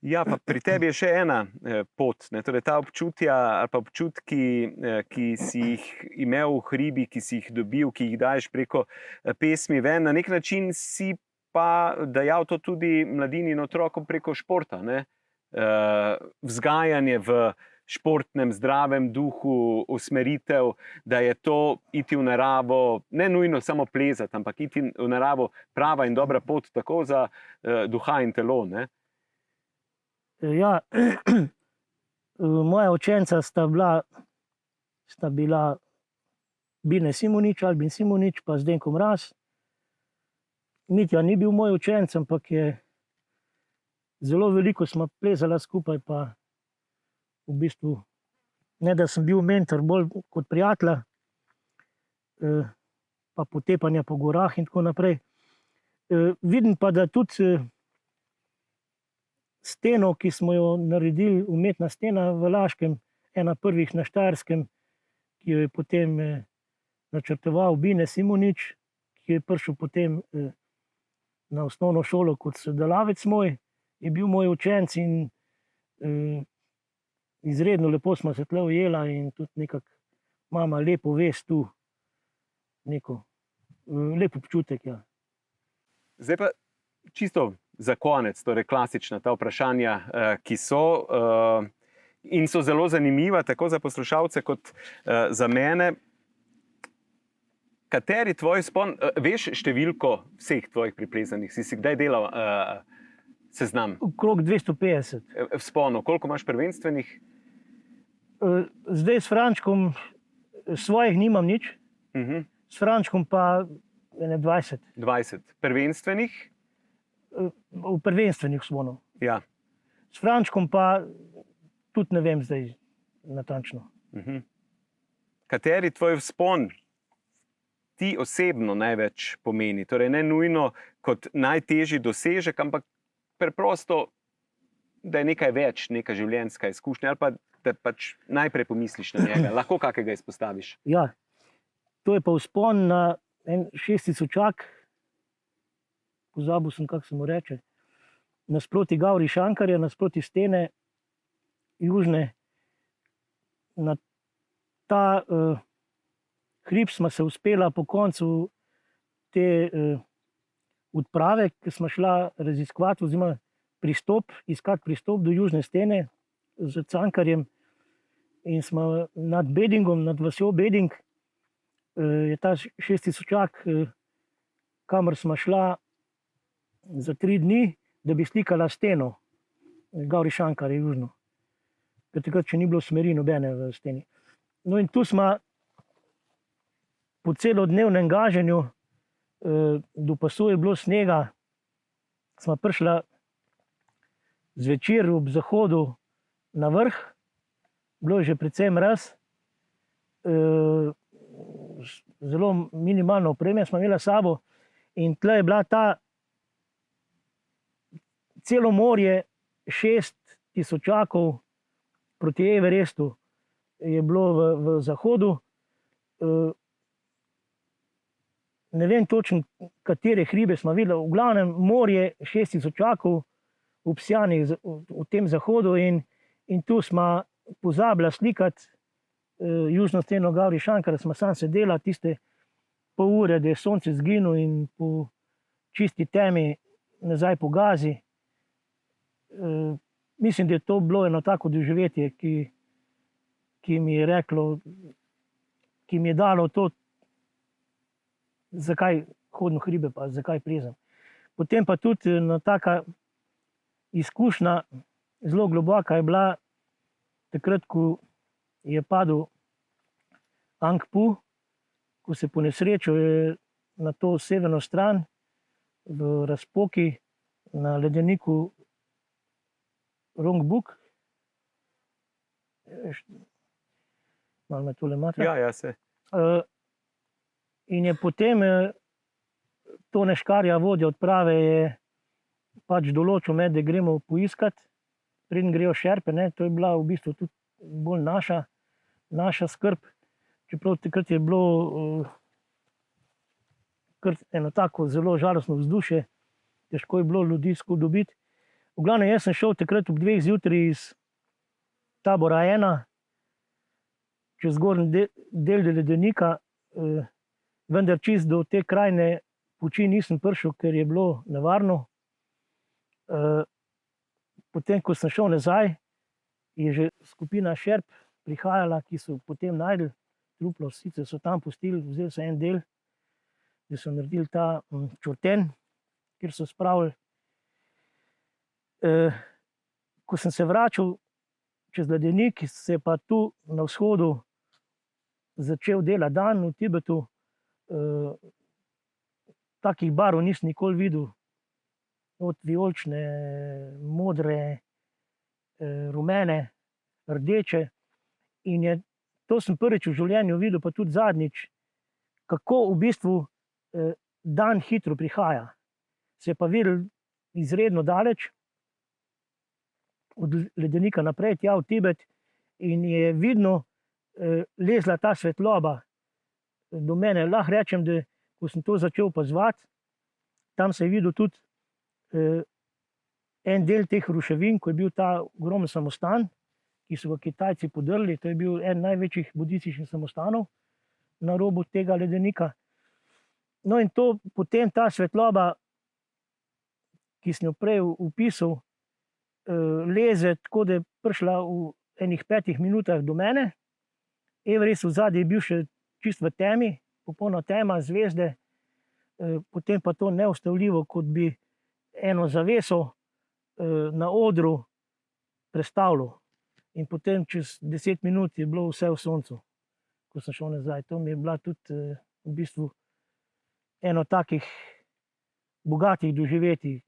Ja, pa pri tebi je še ena pot, ne? Torej ta občutja ali pa občutki, ki si jih imel v hribi, ki si jih dobil, ki jih daješ preko pesmi ven, na nek način si pa dajal to tudi mladini in otrokom preko športa, ne? Vzgajanje v športnem, zdravem duhu, usmeritev, da je to iti v naravo, ne nujno samo plezati, ampak iti v naravo prava in dobra pot, tako za duha in telo, ne? Ja, moja učenca sta bila Bine Simonič, Albin Simonič, pa Zdenko Mraz. Mitja ni bil moj učenec, ampak je zelo veliko smo plezala skupaj, pa v bistvu ne, da sem bil mentor, bolj kot prijatelja, pa potepanja po gorah in tako naprej. Vidim pa, da tudi steno, ki smo jo naredili, umetna stena v Laškem, ena prvih na Štajerskem, ki jo je potem načrtoval Bine Simonič, ki je prišel potem na osnovno šolo kot sodelavec moj, je bil moj učenec in izredno lepo smo se tle ujela in tudi nekako mama lepo vest tu, neko lep občutek. Ja. Zdaj pa čisto za konec, torej klasična ta vprašanja, ki so in so zelo zanimiva, tako za poslušalce kot za mene. Kateri tvoj vzpon, veš številko vseh tvojih priplezanih, si kdaj delal seznam? Okrog 250. Vzponov, koliko imaš prvenstvenih? Zdaj s Frančkom svojih nimam nič, s Frančkom pa 20. 20. Prvenstvenih? V prvenstvenih vzponov. Ja. S Frančkom pa tudi ne vem zdaj natančno. Kateri tvoj vzpon ti osebno največ pomeni? Torej ne nujno kot najtežji dosežek, ampak preprosto, da je nekaj več, neka življenjska izkušnja, ali pa da pač najprej pomisliš na njega. Lahko kakega izpostaviš? Ja, to je pa vzpon na en 6000-čak, pozabil sem, kako se mu reče, nasproti Gavri Šankarja, nasproti stene južne. Na ta hrib smo se uspela po koncu te odprave, ki smo šla raziskovati, oziroma iskati pristop do južne stene z Cankarjem, in smo nad Bedingom, nad vasjo Beding, je ta 6000-čak, kamor smo šla za 3 dni, da bi slikala steno Gavri Šankarja južno. Ker takrat še ni bilo smeri nobene v steni. No in tu smo po celodnevnem gaženju, do pasu je bilo snega, smo prišla zvečer ob zahodu na vrh, bilo je že precej mraz, zelo minimalno opreme smo imeli s sabo in tle je bila celo morje 6 tisočakov proti Everestu je bilo v zahodu. Ne vem točno, katere hribe smo videli, v glavnem morje 6 tisočakov obsijanih v tem zahodu in tu smo pozabili slikati južno steno Gavrišankar, smo sam sedela tiste pol ure, da je sonce zginilo in po čisti temi nazaj po Gazi. Mislim, da je to bilo eno tako doživetje, ki mi je reklo, ki mi je dalo to, zakaj hodim v hribe, pa zakaj plezam. Potem pa tudi ena taka izkušnja, zelo globoka je bila takrat, ko je padel Angpu, ko se ponesrečil je na to severno stran v razpoki na ledeniku Rongbuk. Malo me tole matra. Ja, se. In je potem Tone Škarja, vodja odprave, je pač določil me, da gremo poiskati, preden grejo šerpe, ne. To je bila v bistvu tudi bolj naša skrb, čeprav takrat je bilo kar eno tako zelo žalostno vzdušje, težko je bilo ljudi skupaj dobiti. V glavnem, jaz sem šel takrat ob 2 zjutraj iz tabora 1 čez zgornji del ledenika, vendar čist do te krajne puči nisem prišel, ker je bilo nevarno. Potem, ko sem šel nazaj, je že skupina šerp prihajala, ki so potem našli truplo, sicer so tam pustili, vzeli so en del, da so naredili ta čorten, kjer so spravili. Ko sem se vračal čez ledenik, se je pa tu na vzhodu začel delati dan v Tibetu. Takih barv nisem nikoli videl, od vijolične, modre, rumene, rdeče. In to sem prvič v življenju videl, pa tudi zadnjič, kako v bistvu dan hitro prihaja. Se je pa videl izredno daleč, od ledenika naprej, tja v Tibet, in je vidno lezla ta svetloba do mene. Lahko rečem, da ko sem to začel opazovati, tam se je videl tudi en del teh ruševin, ko je bil ta ogromen samostan, ki so ga Kitajci podrli. To je bil en največjih budističnih samostanov na robu tega ledenika. No in to potem ta svetloba, ki sem jo prej opisal, leze tako, da je prišla v enih 5 minutah do mene. Everest v zadnji je bil še čist v temi, popolna tema, zvezde, potem pa to neustavljivo, kot bi eno zaveso na odru prestavilo. In potem čez 10 minut je bilo vse v soncu, ko sem šel nazaj. To mi je bila tudi v bistvu eno takih bogatih doživetij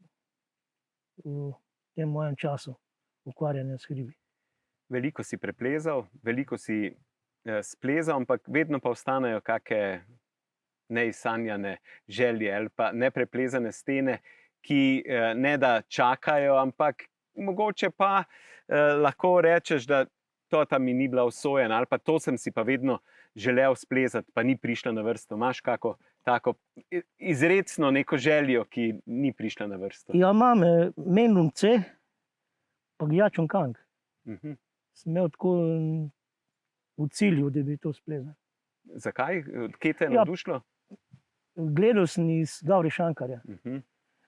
v tem mojem času ukvarjanja s hribi. Veliko si preplezal, veliko si splezal, ampak vedno pa ostanejo kakšne neizsanjane želje ali pa nepreplezane stene, ki ne da čakajo, ampak mogoče pa lahko rečeš, da to tam mi ni bila usojena, ali pa to sem si pa vedno želel splezati, pa ni prišla na vrsto. Imaš kako tako izrecno neko željo, ki ni prišla na vrsto? Ja, imam Menlung C, pa Gyatso Kang. Sem imel tako v cilju, da bi to splezal. Zakaj? Kje te je navdušilo? Gledal sem iz Gavrišankarja.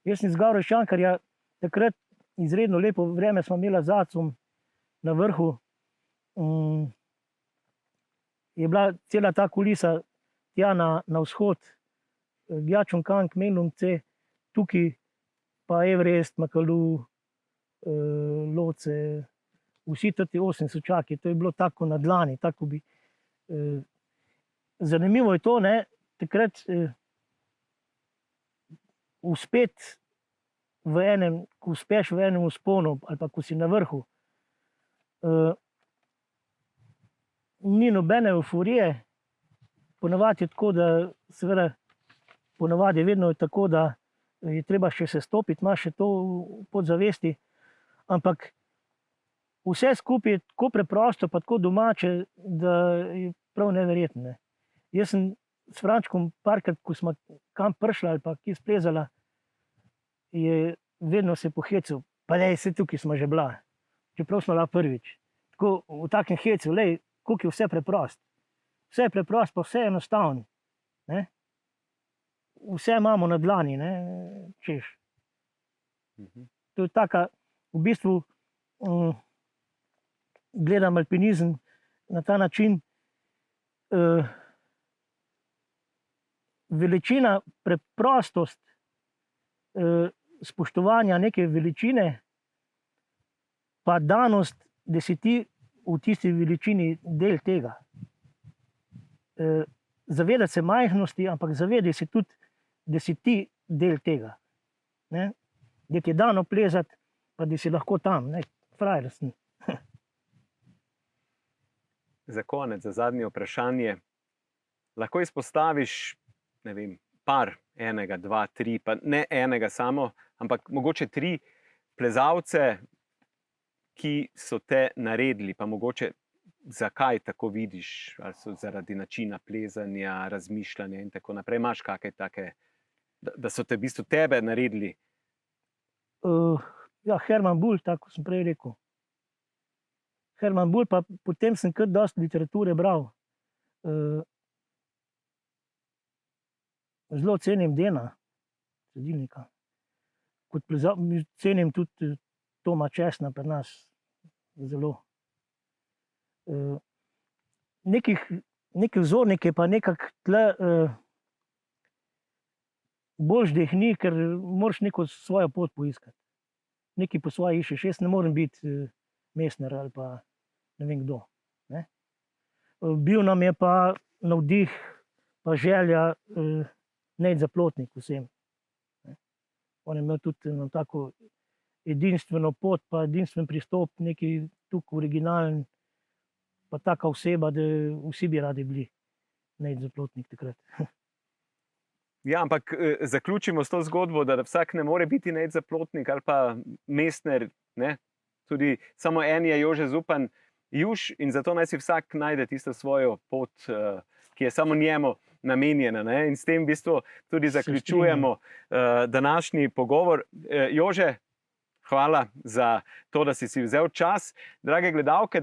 Jaz sem iz Gavrišankarja, takrat izredno lepo vreme smo imeli z Acom na vrhu. Je bila cela ta kulisa tja na vzhod, Gyatso Kang, Menlung C, tukaj pa Everest, Makalu, Loce, vsi ti 8 sočaki, to je bilo tako na dlani, tako bi. Zanimivo je to, ne, takrat uspeti ko uspeš v enem vzponu ali pa ko si na vrhu, ni nobene euforije, ponavadi je tako, da seveda ponavadi je vedno tako, da je treba še se stopiti, imaš še to v podzavesti, ampak vse skupaj je tako preprosto, pa tako domače, da je prav neverjetno. Ne. Jaz sem s Frančkom parkrat, ko smo kam prišli ali pa kje splezala, je vedno se pohecal, pa lej, vse tukaj smo že bila, čeprav smo bila prvič. Tako v takem hecu, lej, koliko je vse preprost. Vse je preprost, pa vse je enostavno. Ne. Vse imamo na dlani, ne, češ. To je taka, v bistvu, gledam alpinizem na ta način, veličina, preprostost, spoštovanja neke veličine, pa danost, da si ti v tisti veličini del tega. Zavedati se majhnosti, ampak zavedati se tudi, da si ti del tega. Ne? Da ti je dano plezati, pa da si lahko tam, ne, frajer sem. Za konec, za zadnje vprašanje, lahko izpostaviš, ne vem, par, enega, dva, tri, pa ne enega samo, ampak mogoče 3 plezalce, ki so te naredili, pa mogoče zakaj tako vidiš, ali so zaradi načina plezanja, razmišljanja in tako naprej. Imaš kakšne take, da so te v bistvu tebe naredili? Ja, Herman Bull, tako sem prej rekel. Herman Bull, pa potem sem kar dosti literature bral. Zelo cenim Dena Sledilnika. Kot cenim tudi Toma Česna pri nas. Zelo. Neki vzornike pa nekako tle boljš, da jih ni, ker moraš neko svojo pot poiskati. Neki po svoje iščeš. Jaz ne morem biti Mesner ali pa ne vem kdo. Ne? Bil nam je pa navdih, pa želja Nejc Zaplotnik vsem. Ne? On je imel tudi eno tako edinstveno pot, pa edinstven pristop, neki tukaj originalen, pa taka oseba, da vsi bi radi bili Nejc Zaplotnik takrat. Ja, ampak zaključimo s to zgodbo, da vsak ne more biti Nejc Zaplotnik ali pa Mesner, ne? Tudi samo en je Jože Zupan Juš in zato naj si vsak najde tisto svojo pot, ki je samo njemu namenjena. Ne? In s tem v bistvu tudi zaključujemo današnji pogovor. Jože, hvala za to, da si vzel čas. Drage gledalke,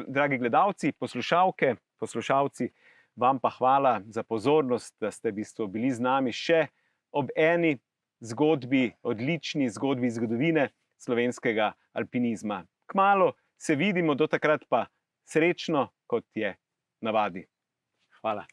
dragi gledalci, poslušalke, poslušalci, vam pa hvala za pozornost, da ste v bistvu bili z nami še ob eni zgodbi, odlični zgodbi zgodovine slovenskega alpinizma. Kmalu se vidimo, do takrat pa srečno, kot je navadi. Hvala.